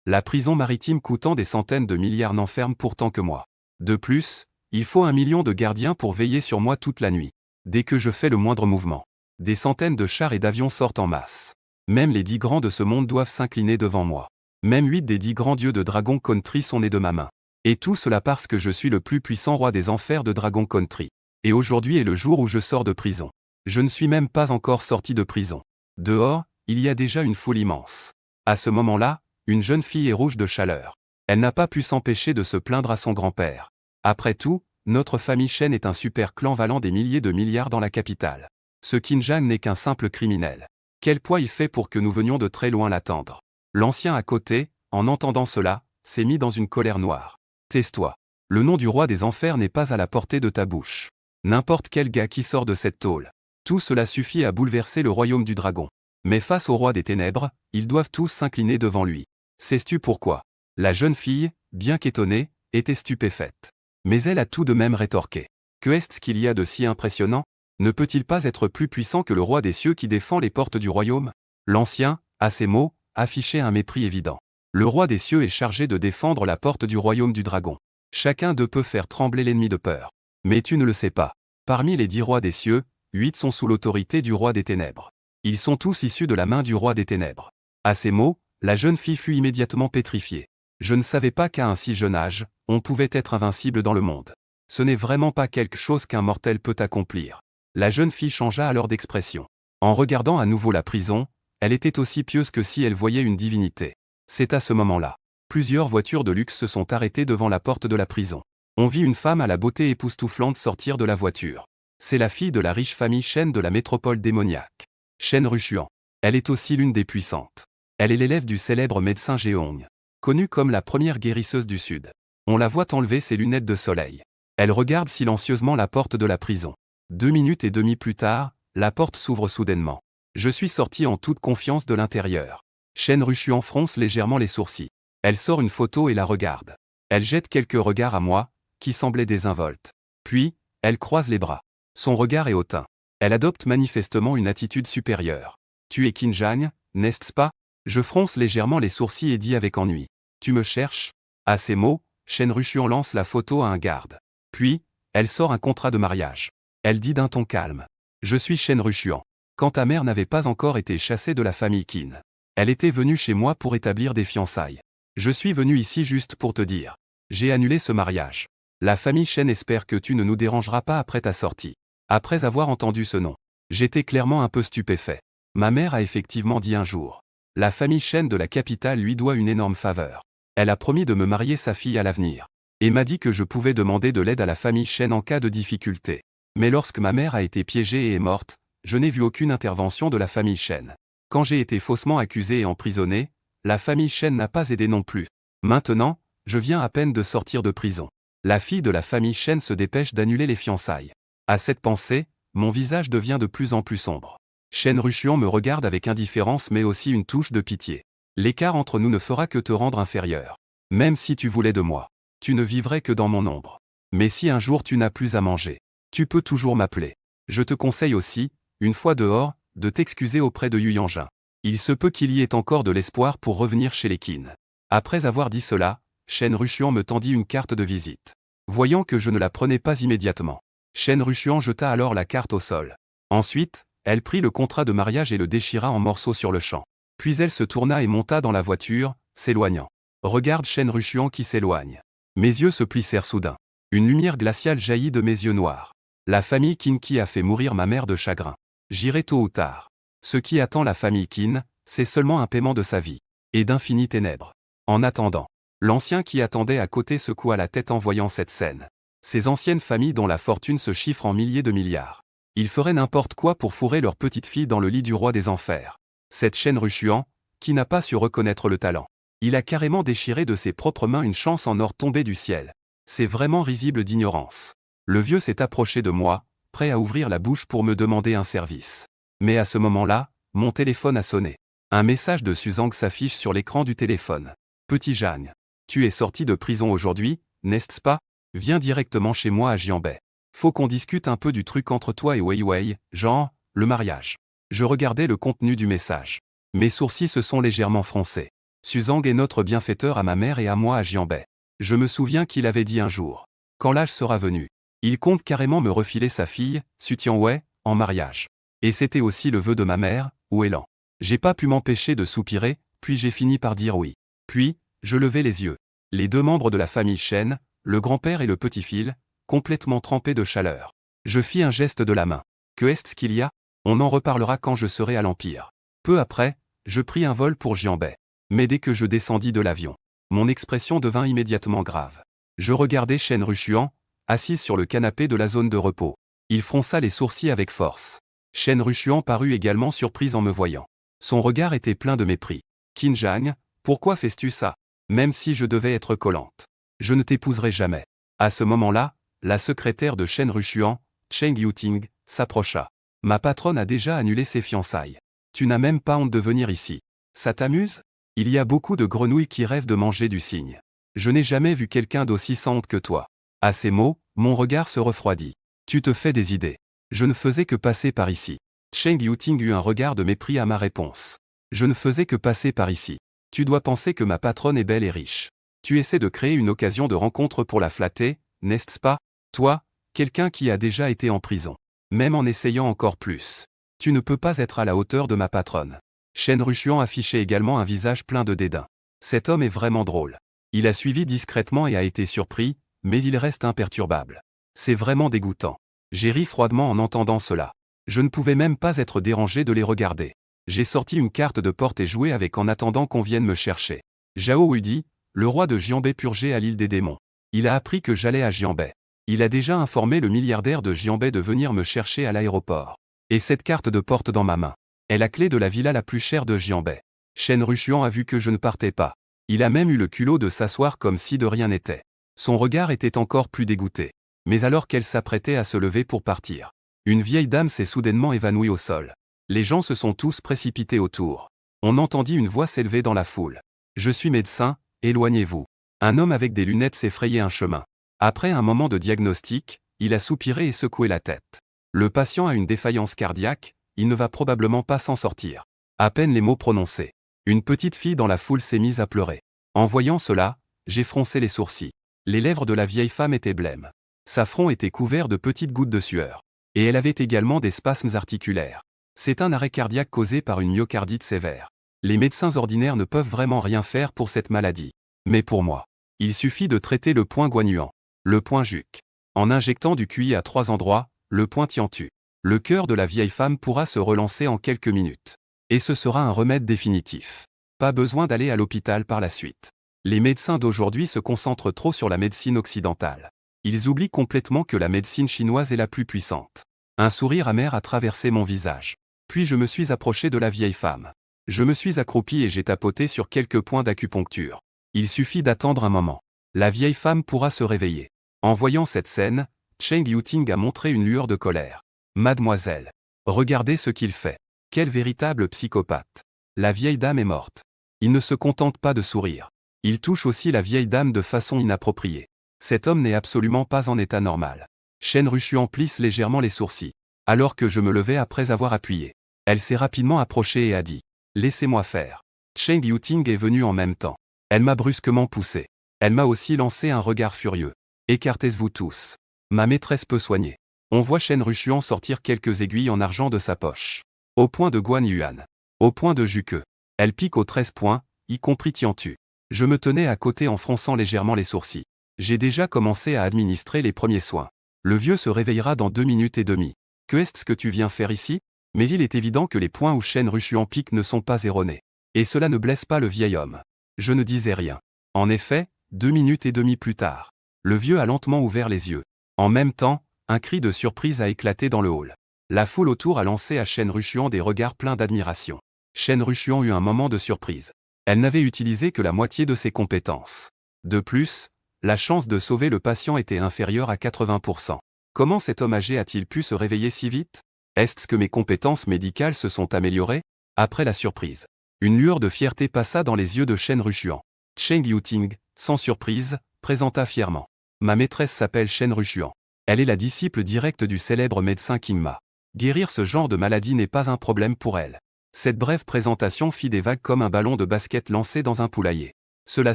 La prison maritime coûtant des centaines de milliards n'enferme pourtant que moi. De plus, il faut 1 million de gardiens pour veiller sur moi toute la nuit. Dès que je fais le moindre mouvement, des centaines de chars et d'avions sortent en masse. Même les 10 grands de ce monde doivent s'incliner devant moi. Même 8 des 10 grands dieux de Dragon Country sont nés de ma main. Et tout cela parce que je suis le plus puissant roi des enfers de Dragon Country. Et aujourd'hui est le jour où je sors de prison. Je ne suis même pas encore sorti de prison. Dehors, il y a déjà une foule immense. À ce moment-là, une jeune fille est rouge de chaleur. Elle n'a pas pu s'empêcher de se plaindre à son grand-père. Après tout, notre famille Shen est un super clan valant des milliers de milliards dans la capitale. Ce Qin Zhang n'est qu'un simple criminel. Quel poids il fait pour que nous venions de très loin l'attendre. L'ancien à côté, en entendant cela, s'est mis dans une colère noire. Tais-toi. Le nom du roi des enfers n'est pas à la portée de ta bouche. N'importe quel gars qui sort de cette tôle. Tout cela suffit à bouleverser le royaume du dragon. Mais face au roi des ténèbres, ils doivent tous s'incliner devant lui. Sais-tu pourquoi? La jeune fille, bien qu'étonnée, était stupéfaite. Mais elle a tout de même rétorqué. Que est-ce qu'il y a de si impressionnant? Ne peut-il pas être plus puissant que le roi des cieux qui défend les portes du royaume? L'ancien, à ces mots, affichait un mépris évident. Le roi des cieux est chargé de défendre la porte du royaume du dragon. Chacun d'eux peut faire trembler l'ennemi de peur. Mais tu ne le sais pas. Parmi les 10 rois des cieux, 8 sont sous l'autorité du roi des ténèbres. Ils sont tous issus de la main du roi des ténèbres. À ces mots, la jeune fille fut immédiatement pétrifiée. Je ne savais pas qu'à un si jeune âge, on pouvait être invincible dans le monde. Ce n'est vraiment pas quelque chose qu'un mortel peut accomplir. La jeune fille changea alors d'expression. En regardant à nouveau la prison, elle était aussi pieuse que si elle voyait une divinité. C'est à ce moment-là. Plusieurs voitures de luxe se sont arrêtées devant la porte de la prison. On vit une femme à la beauté époustouflante sortir de la voiture. C'est la fille de la riche famille Shen de la métropole démoniaque. Shen Rushuan. Elle est aussi l'une des puissantes. Elle est l'élève du célèbre médecin Jeong, connue comme la première guérisseuse du Sud. On la voit enlever ses lunettes de soleil. Elle regarde silencieusement la porte de la prison. 2 minutes et demie plus tard, la porte s'ouvre soudainement. Je suis sorti en toute confiance de l'intérieur. Shen Rushuan fronce légèrement les sourcils. Elle sort une photo et la regarde. Elle jette quelques regards à moi, qui semblaient désinvoltes. Puis, elle croise les bras. Son regard est hautain. Elle adopte manifestement une attitude supérieure. Tu es Qin Zhang, n'est-ce pas? Je fronce légèrement les sourcils et dis avec ennui. Tu me cherches? À ces mots, Shen Rushuan lance la photo à un garde. Puis, elle sort un contrat de mariage. Elle dit d'un ton calme. Je suis Shen Rushuan. Quand ta mère n'avait pas encore été chassée de la famille Qin. Elle était venue chez moi pour établir des fiançailles. Je suis venu ici juste pour te dire. J'ai annulé ce mariage. La famille Shen espère que tu ne nous dérangeras pas après ta sortie. Après avoir entendu ce nom, j'étais clairement un peu stupéfait. Ma mère a effectivement dit un jour. La famille Shen de la capitale lui doit une énorme faveur. Elle a promis de me marier sa fille à l'avenir. Et m'a dit que je pouvais demander de l'aide à la famille Shen en cas de difficulté. Mais lorsque ma mère a été piégée et est morte, je n'ai vu aucune intervention de la famille Shen. Quand j'ai été faussement accusé et emprisonné, la famille Shen n'a pas aidé non plus. Maintenant, je viens à peine de sortir de prison. La fille de la famille Shen se dépêche d'annuler les fiançailles. À cette pensée, mon visage devient de plus en plus sombre. Shen Rushuan me regarde avec indifférence mais aussi une touche de pitié. L'écart entre nous ne fera que te rendre inférieur. Même si tu voulais de moi, tu ne vivrais que dans mon ombre. Mais si un jour tu n'as plus à manger, tu peux toujours m'appeler. Je te conseille aussi, une fois dehors, de t'excuser auprès de Yu Yanjun. Il se peut qu'il y ait encore de l'espoir pour revenir chez les Qin. Après avoir dit cela, Shen Rushuan me tendit une carte de visite. Voyant que je ne la prenais pas immédiatement, Shen Rushuan jeta alors la carte au sol. Ensuite, elle prit le contrat de mariage et le déchira en morceaux sur le champ. Puis elle se tourna et monta dans la voiture, s'éloignant. Regarde Shen Rushuan qui s'éloigne. Mes yeux se plissèrent soudain. Une lumière glaciale jaillit de mes yeux noirs. La famille Qin qui a fait mourir ma mère de chagrin. J'irai tôt ou tard. Ce qui attend la famille Qin, c'est seulement un paiement de sa vie. Et d'infinies ténèbres. En attendant, l'ancien qui attendait à côté secoua la tête en voyant cette scène. Ces anciennes familles dont la fortune se chiffre en milliers de milliards. Ils feraient n'importe quoi pour fourrer leur petite fille dans le lit du roi des enfers. Cette Shen Rushuan, qui n'a pas su reconnaître le talent. Il a carrément déchiré de ses propres mains une chance en or tombée du ciel. C'est vraiment risible d'ignorance. Le vieux s'est approché de moi, prêt à ouvrir la bouche pour me demander un service. Mais à ce moment-là, mon téléphone a sonné. Un message de Suzang s'affiche sur l'écran du téléphone. Petit Jeanne, tu es sorti de prison aujourd'hui, n'est-ce pas? Viens directement chez moi à Jianbai. Faut qu'on discute un peu du truc entre toi et Wei Wei, genre, le mariage. Je regardais le contenu du message. Mes sourcils se sont légèrement froncés. Suzang est notre bienfaiteur à ma mère et à moi à Jianbei. Je me souviens qu'il avait dit un jour. Quand l'âge sera venu, il compte carrément me refiler sa fille, Su Tianwei, en mariage. Et c'était aussi le vœu de ma mère, Ouélan. J'ai pas pu m'empêcher de soupirer, puis j'ai fini par dire oui. Puis, je levai les yeux. Les deux membres de la famille Chen, le grand-père et le petit-fils, complètement trempés de chaleur. Je fis un geste de la main. Que est-ce qu'il y a? On en reparlera quand je serai à l'Empire. Peu après, je pris un vol pour Jianbei. Mais dès que je descendis de l'avion, mon expression devint immédiatement grave. Je regardai Chen Rushuan, assise sur le canapé de la zone de repos. Il fronça les sourcils avec force. Chen Rushuan parut également surprise en me voyant. Son regard était plein de mépris. Qin Zhang, pourquoi fais-tu ça? Même si je devais être collante. Je ne t'épouserai jamais. À ce moment-là, la secrétaire de Chen Rushuan, Cheng Yuting, s'approcha. Ma patronne a déjà annulé ses fiançailles. Tu n'as même pas honte de venir ici. Ça t'amuse? Il y a beaucoup de grenouilles qui rêvent de manger du cygne. Je n'ai jamais vu quelqu'un d'aussi sans honte que toi. À ces mots, mon regard se refroidit. Tu te fais des idées. Je ne faisais que passer par ici. Cheng Yuting eut un regard de mépris à ma réponse. Je ne faisais que passer par ici. Tu dois penser que ma patronne est belle et riche. Tu essaies de créer une occasion de rencontre pour la flatter, n'est-ce pas? Toi, quelqu'un qui a déjà été en prison. Même en essayant encore plus. Tu ne peux pas être à la hauteur de ma patronne. Chen Rushuan affichait également un visage plein de dédain. Cet homme est vraiment drôle. Il a suivi discrètement et a été surpris, mais il reste imperturbable. C'est vraiment dégoûtant. J'ai ri froidement en entendant cela. Je ne pouvais même pas être dérangé de les regarder. J'ai sorti une carte de porte et joué avec en attendant qu'on vienne me chercher. Zhao Udi, le roi de Jianbei purgé à l'île des démons. Il a appris que j'allais à Jianbei. Il a déjà informé le milliardaire de Jianbei de venir me chercher à l'aéroport. Et cette carte de porte dans ma main est la clé de la villa la plus chère de Jianbei. Chen Rushuan a vu que je ne partais pas. Il a même eu le culot de s'asseoir comme si de rien n'était. Son regard était encore plus dégoûté. Mais alors qu'elle s'apprêtait à se lever pour partir, une vieille dame s'est soudainement évanouie au sol. Les gens se sont tous précipités autour. On entendit une voix s'élever dans la foule. Je suis médecin, éloignez-vous. Un homme avec des lunettes s'est frayé un chemin. Après un moment de diagnostic, il a soupiré et secoué la tête. Le patient a une défaillance cardiaque, il ne va probablement pas s'en sortir. À peine les mots prononcés, une petite fille dans la foule s'est mise à pleurer. En voyant cela, j'ai froncé les sourcils. Les lèvres de la vieille femme étaient blêmes. Sa front était couvert de petites gouttes de sueur. Et elle avait également des spasmes articulaires. C'est un arrêt cardiaque causé par une myocardite sévère. Les médecins ordinaires ne peuvent vraiment rien faire pour cette maladie. Mais pour moi, il suffit de traiter le point guanyuan, le point juc. En injectant du QI à 3 endroits, le point tiantu. Le cœur de la vieille femme pourra se relancer en quelques minutes. Et ce sera un remède définitif. Pas besoin d'aller à l'hôpital par la suite. Les médecins d'aujourd'hui se concentrent trop sur la médecine occidentale. Ils oublient complètement que la médecine chinoise est la plus puissante. Un sourire amer a traversé mon visage. Puis je me suis approché de la vieille femme. Je me suis accroupi et j'ai tapoté sur quelques points d'acupuncture. Il suffit d'attendre un moment. La vieille femme pourra se réveiller. En voyant cette scène, Cheng Yuting a montré une lueur de colère. Mademoiselle, regardez ce qu'il fait. Quel véritable psychopathe. La vieille dame est morte. Il ne se contente pas de sourire. Il touche aussi la vieille dame de façon inappropriée. Cet homme n'est absolument pas en état normal. Chen Rushuan plisse légèrement les sourcils. Alors que je me levais après avoir appuyé. Elle s'est rapidement approchée et a dit « Laissez-moi faire ». Cheng Yuting est venue en même temps. Elle m'a brusquement poussé. Elle m'a aussi lancé un regard furieux. « Écartez-vous tous. Ma maîtresse peut soigner ». On voit Chen Rushuan sortir quelques aiguilles en argent de sa poche. Au point de Guan Yuan. Au point de Juke. Elle pique aux 13 points, y compris Tiantu. Je me tenais à côté en fronçant légèrement les sourcils. J'ai déjà commencé à administrer les premiers soins. Le vieux se réveillera dans 2 minutes et demie. Que est-ce que tu viens faire ici? Mais il est évident que les points où Chen Rushuan pique ne sont pas erronés. Et cela ne blesse pas le vieil homme. Je ne disais rien. En effet, 2 minutes et demie plus tard, le vieux a lentement ouvert les yeux. En même temps, un cri de surprise a éclaté dans le hall. La foule autour a lancé à Chen Rushuan des regards pleins d'admiration. Chen Rushuan eut un moment de surprise. Elle n'avait utilisé que la moitié de ses compétences. De plus, la chance de sauver le patient était inférieure à 80%. Comment cet homme âgé a-t-il pu se réveiller si vite? Est-ce que mes compétences médicales se sont améliorées? Après la surprise, une lueur de fierté passa dans les yeux de Chen Rushuan. Cheng Yuting, sans surprise, présenta fièrement. Ma maîtresse s'appelle Chen Rushuan. Elle est la disciple directe du célèbre médecin Qin Ma. Guérir ce genre de maladie n'est pas un problème pour elle. Cette brève présentation fit des vagues comme un ballon de basket lancé dans un poulailler. Cela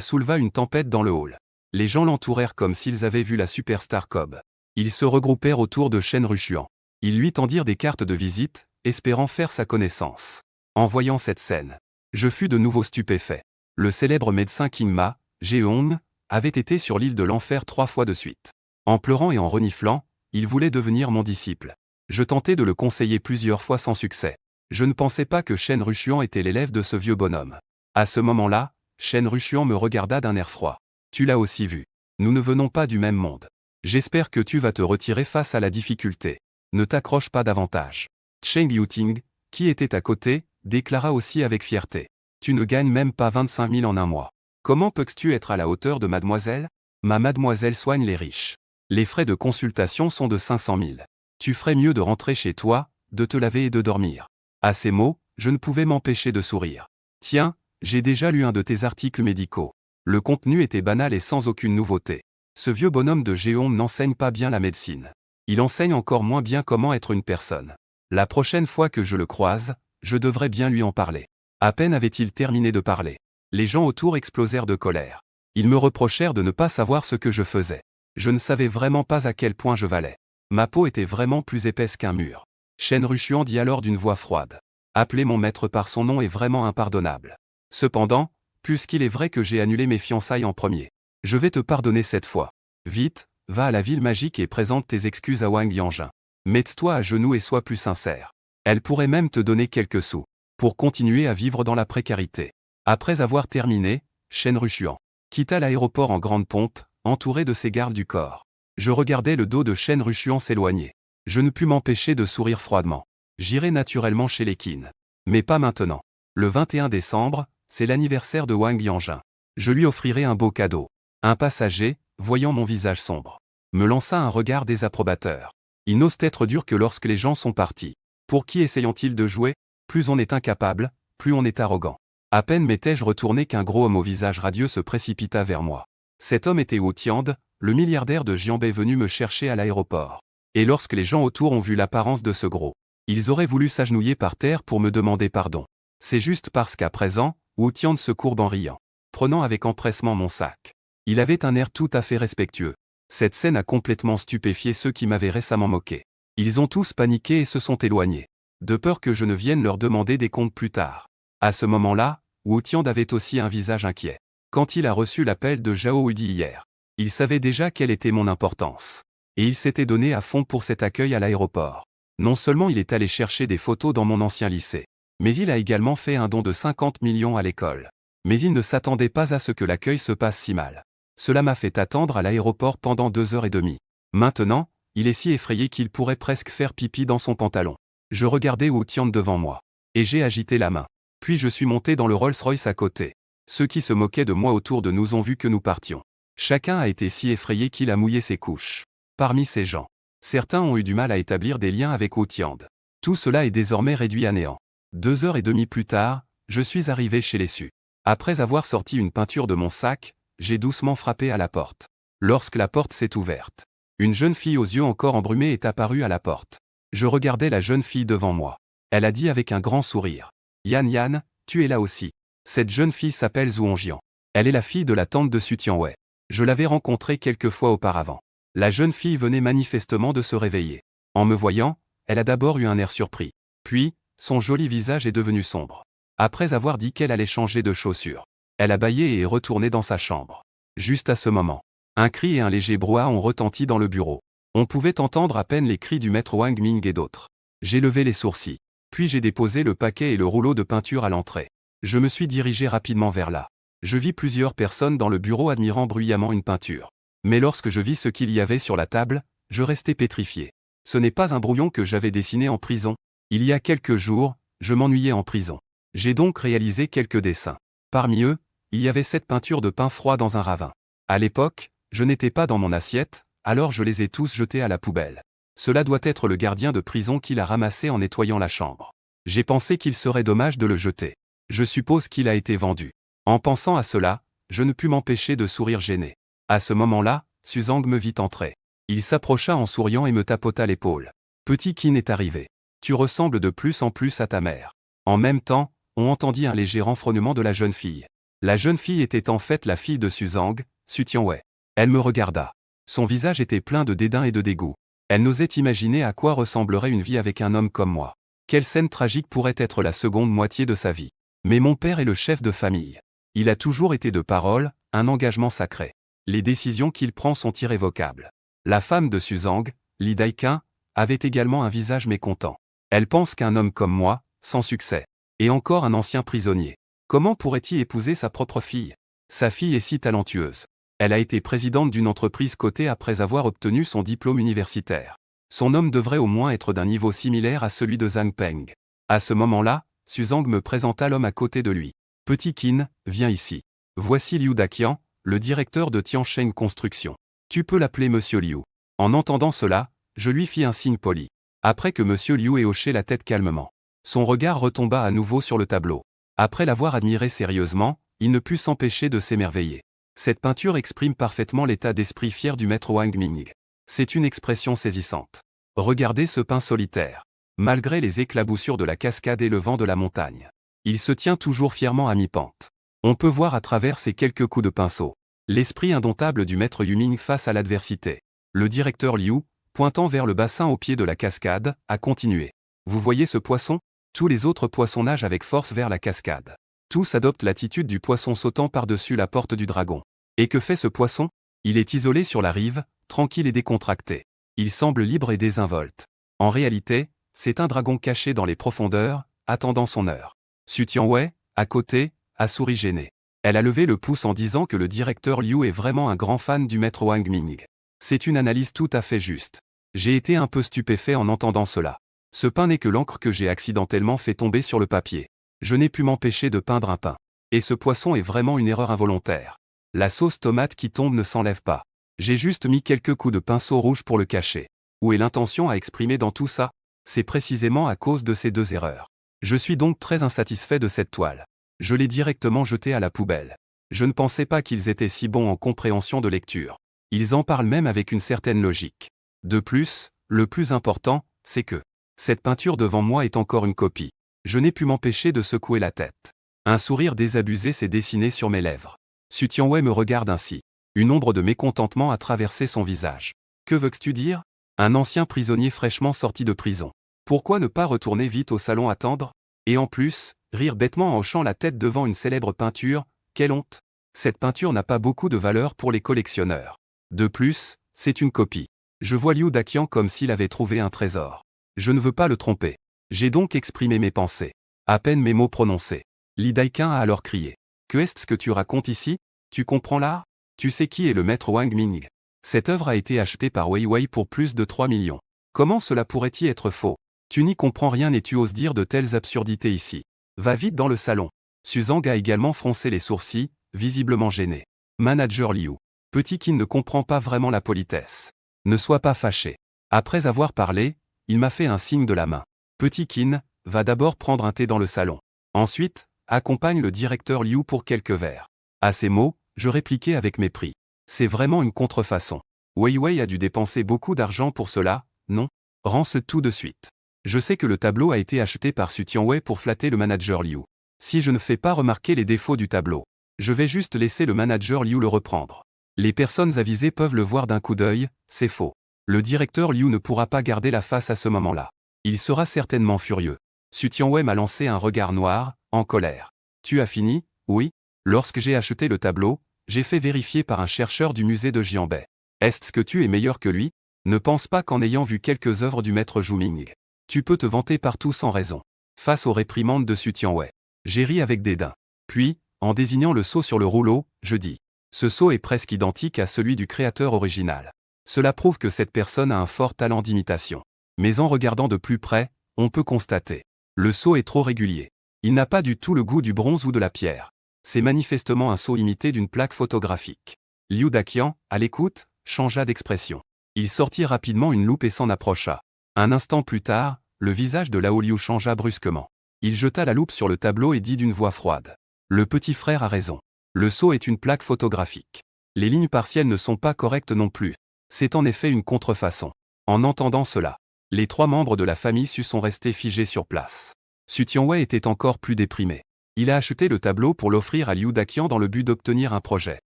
souleva une tempête dans le hall. Les gens l'entourèrent comme s'ils avaient vu la superstar Cobb. Ils se regroupèrent autour de Chen Rushuan. Ils lui tendirent des cartes de visite, espérant faire sa connaissance. En voyant cette scène, je fus de nouveau stupéfait. Le célèbre médecin King Ma, Jeong, avait été sur l'île de l'enfer 3 fois de suite. En pleurant et en reniflant, il voulait devenir mon disciple. Je tentai de le conseiller plusieurs fois sans succès. Je ne pensais pas que Chen Rushuan était l'élève de ce vieux bonhomme. À ce moment-là, Chen Rushuan me regarda d'un air froid. Tu l'as aussi vu. Nous ne venons pas du même monde. J'espère que tu vas te retirer face à la difficulté. Ne t'accroche pas davantage. Cheng Yuting, qui était à côté, déclara aussi avec fierté. Tu ne gagnes même pas 25 000 en un mois. Comment peux-tu être à la hauteur de mademoiselle? Ma mademoiselle soigne les riches. Les frais de consultation sont de 500 000. Tu ferais mieux de rentrer chez toi, de te laver et de dormir. À ces mots, je ne pouvais m'empêcher de sourire. Tiens, j'ai déjà lu un de tes articles médicaux. Le contenu était banal et sans aucune nouveauté. Ce vieux bonhomme de Jeong n'enseigne pas bien la médecine. Il enseigne encore moins bien comment être une personne. La prochaine fois que je le croise, je devrais bien lui en parler. À peine avait-il terminé de parler. Les gens autour explosèrent de colère. Ils me reprochèrent de ne pas savoir ce que je faisais. Je ne savais vraiment pas à quel point je valais. Ma peau était vraiment plus épaisse qu'un mur. Chen Rushuan dit alors d'une voix froide. Appeler mon maître par son nom est vraiment impardonnable. Cependant, puisqu'il est vrai que j'ai annulé mes fiançailles en premier, je vais te pardonner cette fois. Vite, va à la ville magique et présente tes excuses à Wang Yanjun. Mets-toi à genoux et sois plus sincère. Elle pourrait même te donner quelques sous, pour continuer à vivre dans la précarité. Après avoir terminé, Chen Rushuan quitta l'aéroport en grande pompe, entouré de ses gardes du corps. Je regardais le dos de Chen Rushuan s'éloigner. Je ne pus m'empêcher de sourire froidement. J'irai naturellement chez les Qin. Mais pas maintenant. Le 21 décembre, c'est l'anniversaire de Wang Yanjun. Je lui offrirai un beau cadeau. Un passager, voyant mon visage sombre, me lança un regard désapprobateur. Il n'ose être dur que lorsque les gens sont partis. Pour qui essayant-il de jouer? Plus on est incapable, plus on est arrogant. À peine m'étais-je retourné qu'un gros homme au visage radieux se précipita vers moi. Cet homme était Wu Tiand, le milliardaire de Jianbei venu me chercher à l'aéroport. Et lorsque les gens autour ont vu l'apparence de ce gros, ils auraient voulu s'agenouiller par terre pour me demander pardon. C'est juste parce qu'à présent, Wu Tiand se courbe en riant, prenant avec empressement mon sac. Il avait un air tout à fait respectueux. Cette scène a complètement stupéfié ceux qui m'avaient récemment moqué. Ils ont tous paniqué et se sont éloignés, de peur que je ne vienne leur demander des comptes plus tard. À ce moment-là, Wu Tiand avait aussi un visage inquiet. Quand il a reçu l'appel de Zhao Yudi hier, il savait déjà quelle était mon importance. Et il s'était donné à fond pour cet accueil à l'aéroport. Non seulement il est allé chercher des photos dans mon ancien lycée, mais il a également fait un don de 50 millions à l'école. Mais il ne s'attendait pas à ce que l'accueil se passe si mal. Cela m'a fait attendre à l'aéroport pendant 2 heures et demie. Maintenant, il est si effrayé qu'il pourrait presque faire pipi dans son pantalon. Je regardais Wu Tiand devant moi. Et j'ai agité la main. Puis je suis monté dans le Rolls-Royce à côté. Ceux qui se moquaient de moi autour de nous ont vu que nous partions. Chacun a été si effrayé qu'il a mouillé ses couches. Parmi ces gens, certains ont eu du mal à établir des liens avec Wu Tiand. Tout cela est désormais réduit à néant. 2 heures et demie plus tard, je suis arrivé chez les Su. Après avoir sorti une peinture de mon sac, j'ai doucement frappé à la porte. Lorsque la porte s'est ouverte, une jeune fille aux yeux encore embrumés est apparue à la porte. Je regardais la jeune fille devant moi. Elle a dit avec un grand sourire. Yan Yan, tu es là aussi. Cette jeune fille s'appelle Zhuangjian. Elle est la fille de la tante de Su Tianwei. Je l'avais rencontrée quelques fois auparavant. La jeune fille venait manifestement de se réveiller. En me voyant, elle a d'abord eu un air surpris. Puis, son joli visage est devenu sombre. Après avoir dit qu'elle allait changer de chaussures, elle a bâillé et est retournée dans sa chambre. Juste à ce moment, un cri et un léger brouhaha ont retenti dans le bureau. On pouvait entendre à peine les cris du maître Wang Ming et d'autres. J'ai levé les sourcils. Puis j'ai déposé le paquet et le rouleau de peinture à l'entrée. Je me suis dirigé rapidement vers là. Je vis plusieurs personnes dans le bureau admirant bruyamment une peinture. Mais lorsque je vis ce qu'il y avait sur la table, je restai pétrifié. Ce n'est pas un brouillon que j'avais dessiné en prison. Il y a quelques jours, je m'ennuyais en prison. J'ai donc réalisé quelques dessins. Parmi eux, il y avait cette peinture de pain froid dans un ravin. À l'époque, je n'étais pas dans mon assiette, alors je les ai tous jetés à la poubelle. Cela doit être le gardien de prison qui l'a ramassé en nettoyant la chambre. J'ai pensé qu'il serait dommage de le jeter. Je suppose qu'il a été vendu. En pensant à cela, je ne pus m'empêcher de sourire gêné. À ce moment-là, Suzang me vit entrer. Il s'approcha en souriant et me tapota l'épaule. Petit Qin est arrivé. Tu ressembles de plus en plus à ta mère. En même temps, on entendit un léger renfrognement de la jeune fille. La jeune fille était en fait la fille de Suzang, Su Tianwei. Elle me regarda. Son visage était plein de dédain et de dégoût. Elle n'osait imaginer à quoi ressemblerait une vie avec un homme comme moi. Quelle scène tragique pourrait être la seconde moitié de sa vie. Mais mon père est le chef de famille. Il a toujours été de parole, un engagement sacré. Les décisions qu'il prend sont irrévocables. La femme de Suzang, Li Daiqin, avait également un visage mécontent. Elle pense qu'un homme comme moi, sans succès, et encore un ancien prisonnier, comment pourrait-il épouser sa propre fille? Sa fille est si talentueuse. Elle a été présidente d'une entreprise cotée après avoir obtenu son diplôme universitaire. Son homme devrait au moins être d'un niveau similaire à celui de Zhang Peng. À ce moment-là, Suzang me présenta l'homme à côté de lui. Petit Qin, viens ici. Voici Liu Daqian, le directeur de Tiansheng Construction. Tu peux l'appeler Monsieur Liu. En entendant cela, je lui fis un signe poli. Après que Monsieur Liu ait hoché la tête calmement, son regard retomba à nouveau sur le tableau. Après l'avoir admiré sérieusement, il ne put s'empêcher de s'émerveiller. Cette peinture exprime parfaitement l'état d'esprit fier du maître Wang Ming. C'est une expression saisissante. Regardez ce pin solitaire. Malgré les éclaboussures de la cascade et le vent de la montagne, il se tient toujours fièrement à mi-pente. On peut voir à travers ces quelques coups de pinceau l'esprit indomptable du maître Yuming face à l'adversité. Le directeur Liu, pointant vers le bassin au pied de la cascade, a continué. Vous voyez ce poisson? Tous les autres poissons nagent avec force vers la cascade. Tous adoptent l'attitude du poisson sautant par-dessus la porte du dragon. Et que fait ce poisson? Il est isolé sur la rive, tranquille et décontracté. Il semble libre et désinvolte. En réalité, c'est un dragon caché dans les profondeurs, attendant son heure. Su Tianwei, à côté, a souri gêné. Elle a levé le pouce en disant que le directeur Liu est vraiment un grand fan du maître Wang Ming. C'est une analyse tout à fait juste. J'ai été un peu stupéfait en entendant cela. Ce pain n'est que l'encre que j'ai accidentellement fait tomber sur le papier. Je n'ai pu m'empêcher de peindre un pain. Et ce poisson est vraiment une erreur involontaire. La sauce tomate qui tombe ne s'enlève pas. J'ai juste mis quelques coups de pinceau rouge pour le cacher. Où est l'intention à exprimer dans tout ça? C'est précisément à cause de ces deux erreurs. Je suis donc très insatisfait de cette toile. Je l'ai directement jetée à la poubelle. Je ne pensais pas qu'ils étaient si bons en compréhension de lecture. Ils en parlent même avec une certaine logique. De plus, le plus important, c'est que cette peinture devant moi est encore une copie. Je n'ai pu m'empêcher de secouer la tête. Un sourire désabusé s'est dessiné sur mes lèvres. Su Tianwei me regarde ainsi. Une ombre de mécontentement a traversé son visage. Que veux-tu dire? Un ancien prisonnier fraîchement sorti de prison. Pourquoi ne pas retourner vite au salon attendre? Et en plus, rire bêtement en hochant la tête devant une célèbre peinture, quelle honte! Cette peinture n'a pas beaucoup de valeur pour les collectionneurs. De plus, c'est une copie. Je vois Liu Daqian comme s'il avait trouvé un trésor. Je ne veux pas le tromper. J'ai donc exprimé mes pensées. À peine mes mots prononcés. Li Daiqin a alors crié. Que est-ce que tu racontes ici? Tu comprends l'art? Tu sais qui est le maître Wang Ming? Cette œuvre a été achetée par Weiwei pour plus de 3 millions. Comment cela pourrait-il être faux? Tu n'y comprends rien et tu oses dire de telles absurdités ici. Va vite dans le salon. Suzang a également froncé les sourcils, visiblement gêné. Manager Liu. Petit Qin ne comprend pas vraiment la politesse. Ne sois pas fâché. Après avoir parlé, il m'a fait un signe de la main. Petit Qin, va d'abord prendre un thé dans le salon. Ensuite, accompagne le directeur Liu pour quelques verres. À ces mots, je répliquai avec mépris. C'est vraiment une contrefaçon. Weiwei a dû dépenser beaucoup d'argent pour cela, non? Rends-ce tout de suite. Je sais que le tableau a été acheté par Su Tianwei pour flatter le manager Liu. Si je ne fais pas remarquer les défauts du tableau, je vais juste laisser le manager Liu le reprendre. Les personnes avisées peuvent le voir d'un coup d'œil, c'est faux. Le directeur Liu ne pourra pas garder la face à ce moment-là. Il sera certainement furieux. Su Tianwei m'a lancé un regard noir, en colère. Tu as fini? Oui. Lorsque j'ai acheté le tableau, j'ai fait vérifier par un chercheur du musée de Jianbei. Est-ce que tu es meilleur que lui? Ne pense pas qu'en ayant vu quelques œuvres du maître Zhu Ming, tu peux te vanter partout sans raison. Face aux réprimandes de Su Tianwei, j'ai ri avec dédain. Puis, en désignant le sceau sur le rouleau, je dis. Ce sceau est presque identique à celui du créateur original. Cela prouve que cette personne a un fort talent d'imitation. Mais en regardant de plus près, on peut constater. Le sceau est trop régulier. Il n'a pas du tout le goût du bronze ou de la pierre. C'est manifestement un sceau imité d'une plaque photographique. Liu Daqian, à l'écoute, changea d'expression. Il sortit rapidement une loupe et s'en approcha. Un instant plus tard, le visage de Lao Liu changea brusquement. Il jeta la loupe sur le tableau et dit d'une voix froide. Le petit frère a raison. Le sceau est une plaque photographique. Les lignes partielles ne sont pas correctes non plus. C'est en effet une contrefaçon. En entendant cela, les trois membres de la famille Su sont restés figés sur place. Su Tianwei était encore plus déprimé. Il a acheté le tableau pour l'offrir à Liu Daqian dans le but d'obtenir un projet.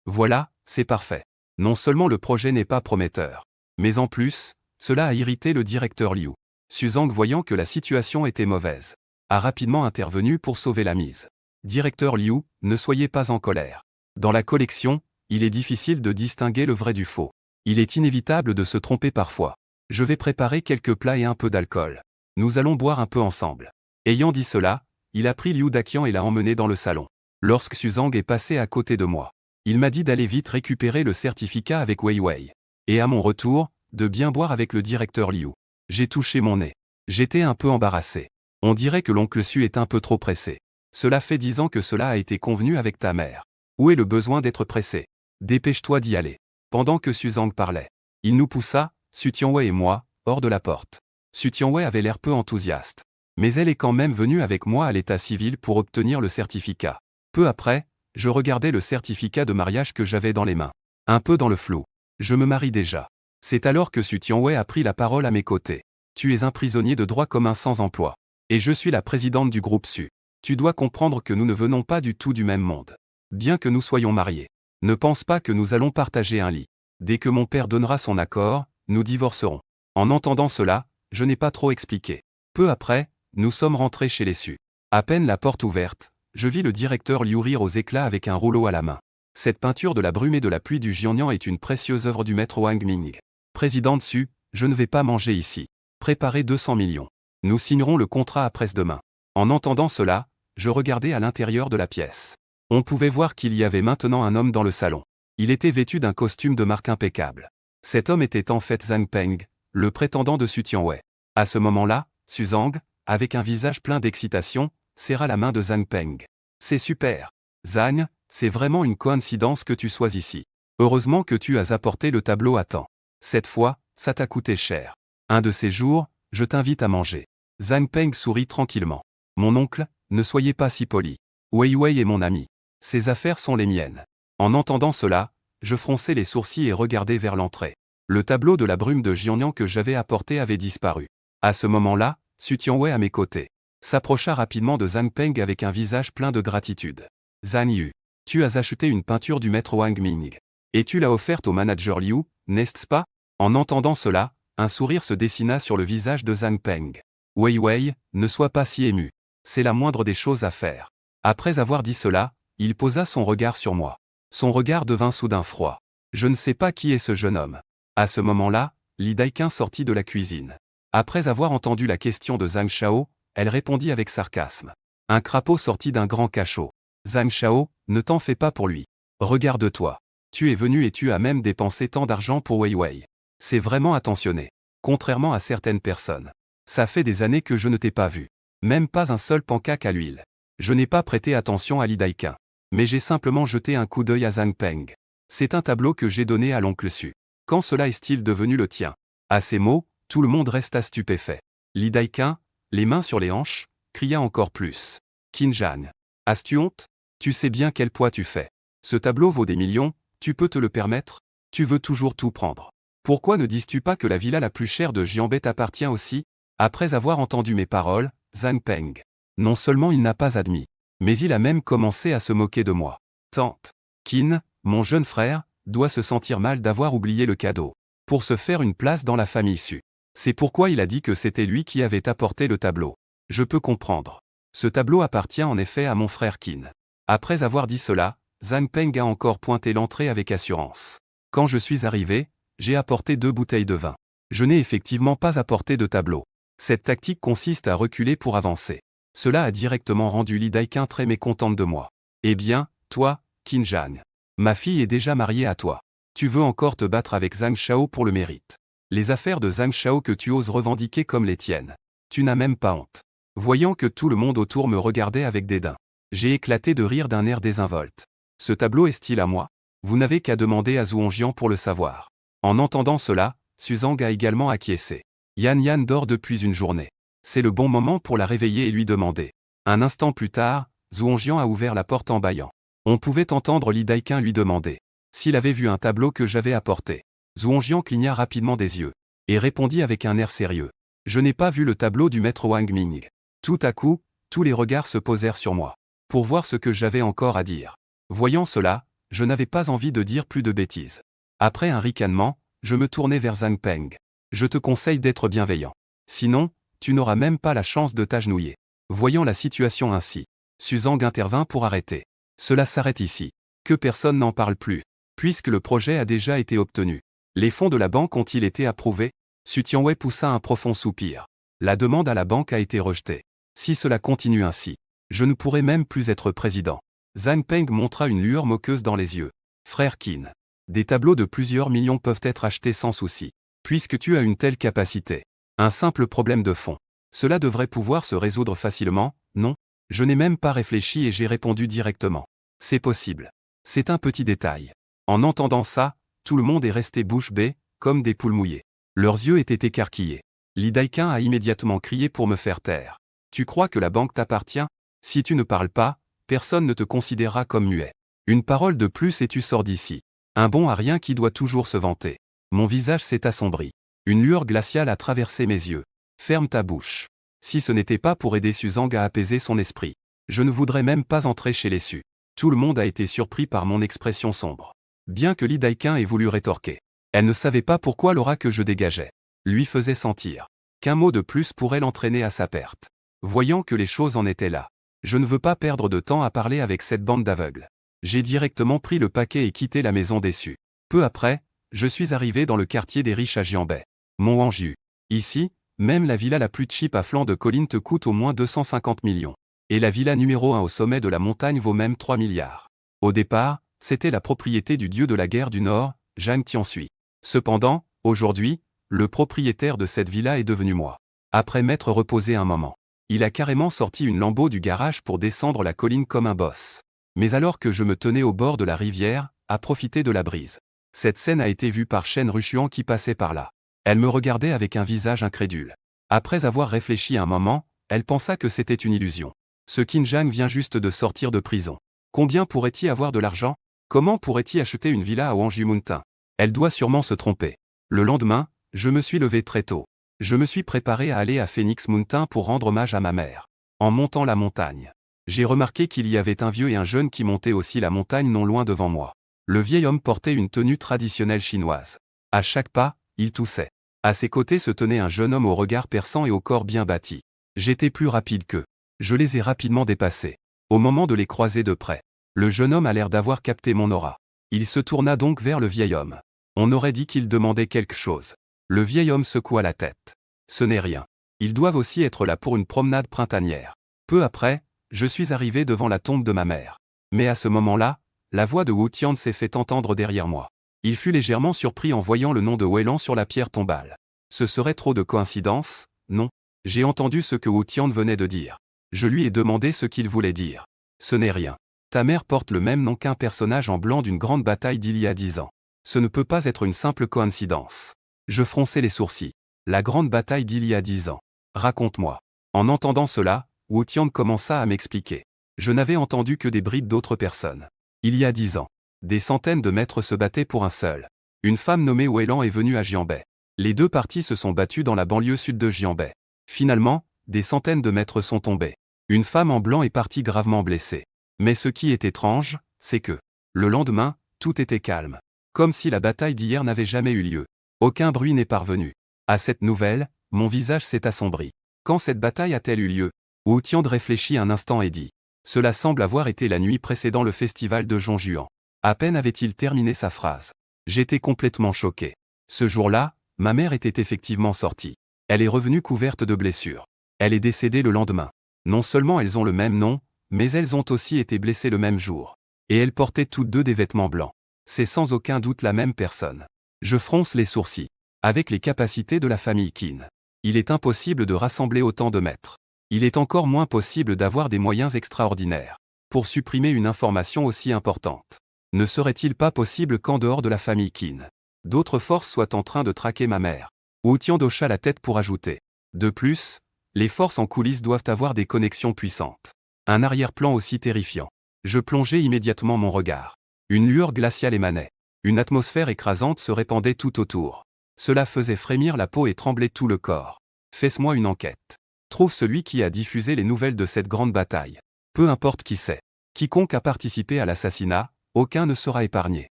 Voilà, c'est parfait. Non seulement le projet n'est pas prometteur, mais en plus, cela a irrité le directeur Liu. Su Zhang, voyant que la situation était mauvaise, a rapidement intervenu pour sauver la mise. Directeur Liu, ne soyez pas en colère. Dans la collection, il est difficile de distinguer le vrai du faux. Il est inévitable de se tromper parfois. Je vais préparer quelques plats et un peu d'alcool. Nous allons boire un peu ensemble. Ayant dit cela, il a pris Liu Daqian et l'a emmené dans le salon. Lorsque Su Zhang est passé à côté de moi, il m'a dit d'aller vite récupérer le certificat avec Wei Wei. Et à mon retour, de bien boire avec le directeur Liu. J'ai touché mon nez. J'étais un peu embarrassé. On dirait que l'oncle Su est un peu trop pressé. Cela fait 10 ans que cela a été convenu avec ta mère. Où est le besoin d'être pressé? Dépêche-toi d'y aller. Pendant que Su Zhang parlait, il nous poussa, Su Tianwei et moi, hors de la porte. Su Tianwei avait l'air peu enthousiaste. Mais elle est quand même venue avec moi à l'état civil pour obtenir le certificat. Peu après, je regardais le certificat de mariage que j'avais dans les mains. Un peu dans le flou. Je me marie déjà. C'est alors que Su Tianwei a pris la parole à mes côtés. Tu es un prisonnier de droit commun sans emploi. Et je suis la présidente du groupe Su. Tu dois comprendre que nous ne venons pas du tout du même monde. Bien que nous soyons mariés. Ne pense pas que nous allons partager un lit. Dès que mon père donnera son accord, nous divorcerons. En entendant cela, je n'ai pas trop expliqué. Peu après, nous sommes rentrés chez les Su. À peine la porte ouverte, je vis le directeur Liu rire aux éclats avec un rouleau à la main. Cette peinture de la brume et de la pluie du Jiangnan est une précieuse œuvre du maître Wang Ming. Président Su, je ne vais pas manger ici. Préparez 200 millions. Nous signerons le contrat après-demain. En entendant cela, je regardais à l'intérieur de la pièce. On pouvait voir qu'il y avait maintenant un homme dans le salon. Il était vêtu d'un costume de marque impeccable. Cet homme était en fait Zhang Peng, le prétendant de Su Tianwei. À ce moment-là, Su Zhang, avec un visage plein d'excitation, serra la main de Zhang Peng. C'est super. Zhang, c'est vraiment une coïncidence que tu sois ici. Heureusement que tu as apporté le tableau à temps. Cette fois, ça t'a coûté cher. Un de ces jours, je t'invite à manger. Zhang Peng sourit tranquillement. Mon oncle, ne soyez pas si poli. Wei Wei est mon ami. Ses affaires sont les miennes. En entendant cela, je fronçai les sourcils et regardai vers l'entrée. Le tableau de la brume de Jiangnan que j'avais apporté avait disparu. À ce moment-là, Su Tianwei à mes côtés s'approcha rapidement de Zhang Peng avec un visage plein de gratitude. Zhang Yu, tu as acheté une peinture du maître Wang Ming. Et tu l'as offerte au manager Liu, n'est-ce pas? En entendant cela, un sourire se dessina sur le visage de Zhang Peng. Wei Wei, ne sois pas si ému. C'est la moindre des choses à faire. Après avoir dit cela, il posa son regard sur moi. Son regard devint soudain froid. Je ne sais pas qui est ce jeune homme. À ce moment-là, Li Daqian sortit de la cuisine. Après avoir entendu la question de Zhang Shao, elle répondit avec sarcasme. Un crapaud sortit d'un grand cachot. Zhang Shao, ne t'en fais pas pour lui. Regarde-toi. Tu es venu et tu as même dépensé tant d'argent pour Wei Wei. C'est vraiment attentionné. Contrairement à certaines personnes. Ça fait des années que je ne t'ai pas vu. Même pas un seul pancake à l'huile. Je n'ai pas prêté attention à Li Daqian. Mais j'ai simplement jeté un coup d'œil à Zhang Peng. C'est un tableau que j'ai donné à l'oncle Su. Quand cela est-il devenu le tien? À ces mots, tout le monde resta stupéfait. Li Daqian, les mains sur les hanches, cria encore plus. Qin Zhan. As-tu honte? Tu sais bien quel poids tu fais. Ce tableau vaut des millions, tu peux te le permettre? Tu veux toujours tout prendre. Pourquoi ne dis-tu pas que la villa la plus chère de Jianbei t'appartient aussi? Après avoir entendu mes paroles, Zhang Peng. Non seulement il n'a pas admis, mais il a même commencé à se moquer de moi. Tante. Qin, mon jeune frère, doit se sentir mal d'avoir oublié le cadeau. Pour se faire une place dans la famille Su. C'est pourquoi il a dit que c'était lui qui avait apporté le tableau. Je peux comprendre. Ce tableau appartient en effet à mon frère Qin. Après avoir dit cela, Zhang Peng a encore pointé l'entrée avec assurance. Quand je suis arrivé, j'ai apporté 2 bouteilles de vin. Je n'ai effectivement pas apporté de tableau. Cette tactique consiste à reculer pour avancer. Cela a directement rendu Li Daqian très mécontente de moi. Eh bien, toi, Qin Zhan. Ma fille est déjà mariée à toi. Tu veux encore te battre avec Zhang Shao pour le mérite. Les affaires de Zhang Shao que tu oses revendiquer comme les tiennes. Tu n'as même pas honte. Voyant que tout le monde autour me regardait avec dédain, j'ai éclaté de rire d'un air désinvolte. Ce tableau est-il à moi? Vous n'avez qu'à demander à Zhuangjian pour le savoir. En entendant cela, Su Zhang a également acquiescé. Yan Yan dort depuis une journée. C'est le bon moment pour la réveiller et lui demander. Un instant plus tard, Zhuangjian a ouvert la porte en bâillant. On pouvait entendre Li Daqian lui demander s'il avait vu un tableau que j'avais apporté. Zhuangjian cligna rapidement des yeux et répondit avec un air sérieux. Je n'ai pas vu le tableau du maître Wang Ming. Tout à coup, Tous les regards se posèrent sur moi, pour voir ce que j'avais encore à dire. Voyant cela, je n'avais pas envie de dire plus de bêtises. Après un ricanement, je me tournai vers Zhang Peng. Je te conseille d'être bienveillant. Sinon, tu n'auras même pas la chance de t'agenouiller. Voyant la situation ainsi, Su Zhang intervint pour arrêter. Cela s'arrête ici. Que personne n'en parle plus, puisque le projet a déjà été obtenu. Les fonds de la banque ont-ils été approuvés? Su Tianwei poussa un profond soupir. La demande à la banque a été rejetée. Si cela continue ainsi, je ne pourrai même plus être président. Zhang Peng montra une lueur moqueuse dans les yeux. Frère Qin, des tableaux de plusieurs millions peuvent être achetés sans souci, puisque tu as une telle capacité. Un simple problème de fond. Cela devrait pouvoir se résoudre facilement, non? Je n'ai même pas réfléchi et j'ai répondu directement. C'est possible. C'est un petit détail. En entendant ça, tout le monde est resté bouche bée, comme des poules mouillées. Leurs yeux étaient écarquillés. Li Daiqun a immédiatement crié pour me faire taire. Tu crois que la banque t'appartient? Si tu ne parles pas, personne ne te considérera comme muet. Une parole de plus et tu sors d'ici. Un bon à rien qui doit toujours se vanter. Mon visage s'est assombri. Une lueur glaciale a traversé mes yeux. Ferme ta bouche. Si ce n'était pas pour aider Su Zhang à apaiser son esprit, je ne voudrais même pas entrer chez les Su. Tout le monde a été surpris par mon expression sombre. Bien que Li Daiqun ait voulu rétorquer, elle ne savait pas pourquoi l'aura que je dégageais lui faisait sentir qu'un mot de plus pourrait l'entraîner à sa perte. Voyant que les choses en étaient là, je ne veux pas perdre de temps à parler avec cette bande d'aveugles. J'ai directement pris le paquet et quitté la maison déçue. Peu après, je suis arrivé dans le quartier des riches à Jianbai. Mon Anju. Ici, même la villa la plus cheap à flanc de colline te coûte au moins 250 millions. Et la villa numéro 1 au sommet de la montagne vaut même 3 milliards. Au départ, c'était la propriété du dieu de la guerre du Nord, Zhang Tianshui. Cependant, aujourd'hui, le propriétaire de cette villa est devenu moi. Après m'être reposé un moment, il a carrément sorti une lambeau du garage pour descendre la colline comme un boss. Mais alors que je me tenais au bord de la rivière, à profiter de la brise. Cette scène a été vue par Shen Rushuan qui passait par là. Elle me regardait avec un visage incrédule. Après avoir réfléchi un moment, elle pensa que c'était une illusion. Ce Qin Zhang vient juste de sortir de prison. Combien pourrait-il avoir de l'argent? Comment pourrait-il acheter une villa à Wanju Mountain? Elle doit sûrement se tromper. Le lendemain, je me suis levé très tôt. Je me suis préparé à aller à Phoenix Mountain pour rendre hommage à ma mère. En montant la montagne, j'ai remarqué qu'il y avait un vieux et un jeune qui montaient aussi la montagne non loin devant moi. Le vieil homme portait une tenue traditionnelle chinoise. À chaque pas, il toussait. À ses côtés se tenait un jeune homme au regard perçant et au corps bien bâti. J'étais plus rapide qu'eux. Je les ai rapidement dépassés. Au moment de les croiser de près, le jeune homme a l'air d'avoir capté mon aura. Il se tourna donc vers le vieil homme. On aurait dit qu'il demandait quelque chose. Le vieil homme secoua la tête. Ce n'est rien. Ils doivent aussi être là pour une promenade printanière. Peu après, je suis arrivé devant la tombe de ma mère. Mais à ce moment-là, la voix de Wu Tian s'est fait entendre derrière moi. Il fut légèrement surpris en voyant le nom de Weilan sur la pierre tombale. Ce serait trop de coïncidence, non? J'ai entendu ce que Wu Tian venait de dire. Je lui ai demandé ce qu'il voulait dire. Ce n'est rien. Ta mère porte le même nom qu'un personnage en blanc d'une grande bataille d'il y a 10 ans. Ce ne peut pas être une simple coïncidence. Je fronçai les sourcils. La grande bataille d'il y a 10 ans. Raconte-moi. En entendant cela, Wu Tian commença à m'expliquer. Je n'avais entendu que des bribes d'autres personnes. Il y a 10 ans, des centaines de maîtres se battaient pour un seul. Une femme nommée Weilan est venue à Jianbai. Les deux parties se sont battues dans la banlieue sud de Jianbai. Finalement, des centaines de maîtres sont tombés. Une femme en blanc est partie gravement blessée. Mais ce qui est étrange, c'est que, le lendemain, tout était calme. Comme si la bataille d'hier n'avait jamais eu lieu. Aucun bruit n'est parvenu. À cette nouvelle, mon visage s'est assombri. Quand cette bataille a-t-elle eu lieu? Wu Tian réfléchit un instant et dit. Cela semble avoir été la nuit précédant le festival de Zhongjuan. À peine avait-il terminé sa phrase. J'étais complètement choqué. Ce jour-là, ma mère était effectivement sortie. Elle est revenue couverte de blessures. Elle est décédée le lendemain. Non seulement elles ont le même nom, mais elles ont aussi été blessées le même jour. Et elles portaient toutes deux des vêtements blancs. C'est sans aucun doute la même personne. Je fronce les sourcils. Avec les capacités de la famille Qin, il est impossible de rassembler autant de maîtres. Il est encore moins possible d'avoir des moyens extraordinaires pour supprimer une information aussi importante. Ne serait-il pas possible qu'en dehors de la famille Qin, d'autres forces soient en train de traquer ma mère? Wu Tian hocha la tête pour ajouter. De plus, les forces en coulisses doivent avoir des connexions puissantes. Un arrière-plan aussi terrifiant. Je plongeai immédiatement mon regard. Une lueur glaciale émanait. Une atmosphère écrasante se répandait tout autour. Cela faisait frémir la peau et trembler tout le corps. Fais-moi une enquête. Trouve celui qui a diffusé les nouvelles de cette grande bataille. Peu importe qui c'est. Quiconque a participé à l'assassinat, aucun ne sera épargné.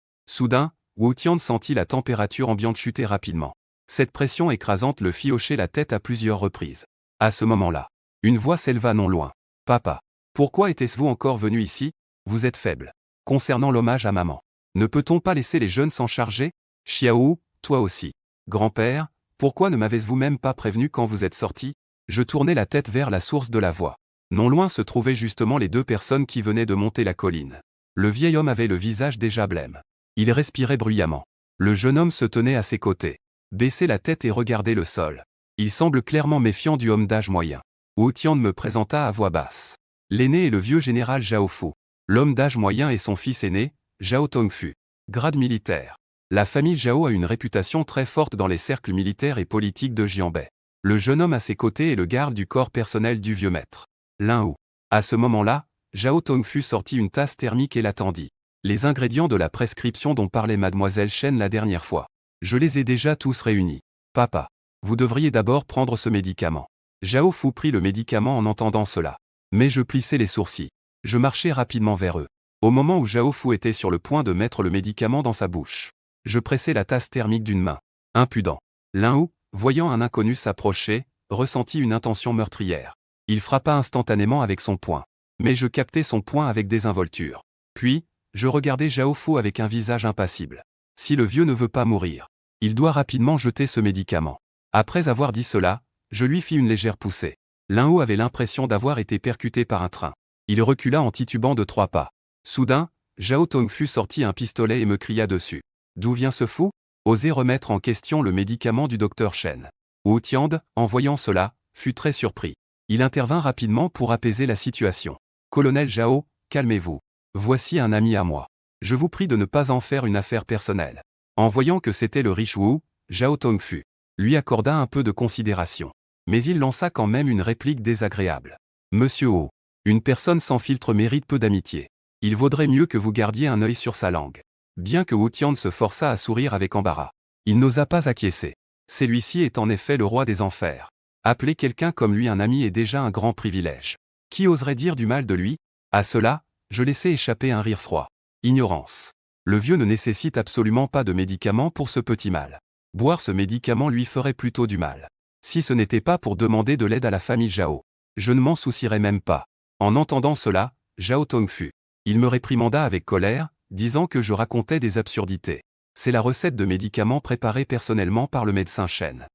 Soudain, Wu Tian sentit la température ambiante chuter rapidement. Cette pression écrasante le fit hocher la tête à plusieurs reprises. À ce moment-là, une voix s'éleva non loin. « Papa, pourquoi était-ce-vous encore venu ici? Vous êtes faible. Concernant l'hommage à maman, ne peut-on pas laisser les jeunes s'en charger? Xiao, toi aussi. Grand-père, pourquoi ne m'avez-vous même pas prévenu quand vous êtes sorti? » Je tournai la tête vers la source de la voix. Non loin se trouvaient justement les deux personnes qui venaient de monter la colline. Le vieil homme avait le visage déjà blême. Il respirait bruyamment. Le jeune homme se tenait à ses côtés, baissait la tête et regardait le sol. Il semble clairement méfiant du homme d'âge moyen. Wu Tian me présenta à voix basse. L'aîné est le vieux général Zhao Fu. L'homme d'âge moyen est son fils aîné, Zhao Tongfu. Grade militaire. La famille Zhao a une réputation très forte dans les cercles militaires et politiques de Jianbei. Le jeune homme à ses côtés est le garde du corps personnel du vieux maître. Lin Wu. À ce moment-là, Zhao Tongfu sortit une tasse thermique et l'attendit. Les ingrédients de la prescription dont parlait mademoiselle Shen la dernière fois. Je les ai déjà tous réunis. Papa, vous devriez d'abord prendre ce médicament. Zhao Fu prit le médicament en entendant cela. Mais je plissai les sourcils. Je marchai rapidement vers eux. Au moment où Zhao Fu était sur le point de mettre le médicament dans sa bouche, je pressai la tasse thermique d'une main. Impudent. Lin Wu, voyant un inconnu s'approcher, ressentit une intention meurtrière. Il frappa instantanément avec son poing. Mais je captai son poing avec désinvolture. Puis, je regardai Zhao Fu avec un visage impassible. Si le vieux ne veut pas mourir, il doit rapidement jeter ce médicament. Après avoir dit cela, je lui fis une légère poussée. Lin Wu avait l'impression d'avoir été percuté par un train. Il recula en titubant de 3 pas. Soudain, Zhao Tongfu sortit un pistolet et me cria dessus. D'où vient ce fou? Osait remettre en question le médicament du docteur Shen. Wu Tian, en voyant cela, fut très surpris. Il intervint rapidement pour apaiser la situation. Colonel Zhao, calmez-vous. Voici un ami à moi. Je vous prie de ne pas en faire une affaire personnelle. En voyant que c'était le riche Wu, Zhao Tongfu lui accorda un peu de considération. Mais il lança quand même une réplique désagréable. Monsieur Wu, une personne sans filtre mérite peu d'amitié. Il vaudrait mieux que vous gardiez un œil sur sa langue. Bien que Wu Tian se força à sourire avec embarras, il n'osa pas acquiescer. Celui-ci est en effet le roi des enfers. Appeler quelqu'un comme lui un ami est déjà un grand privilège. Qui oserait dire du mal de lui? À cela, je laissai échapper un rire froid. Ignorance. Le vieux ne nécessite absolument pas de médicament pour ce petit mal. Boire ce médicament lui ferait plutôt du mal. Si ce n'était pas pour demander de l'aide à la famille Zhao, je ne m'en soucierais même pas. En entendant cela, Zhao Tongfu. Il me réprimanda avec colère, disant que je racontais des absurdités. C'est la recette de médicaments préparée personnellement par le médecin Shen.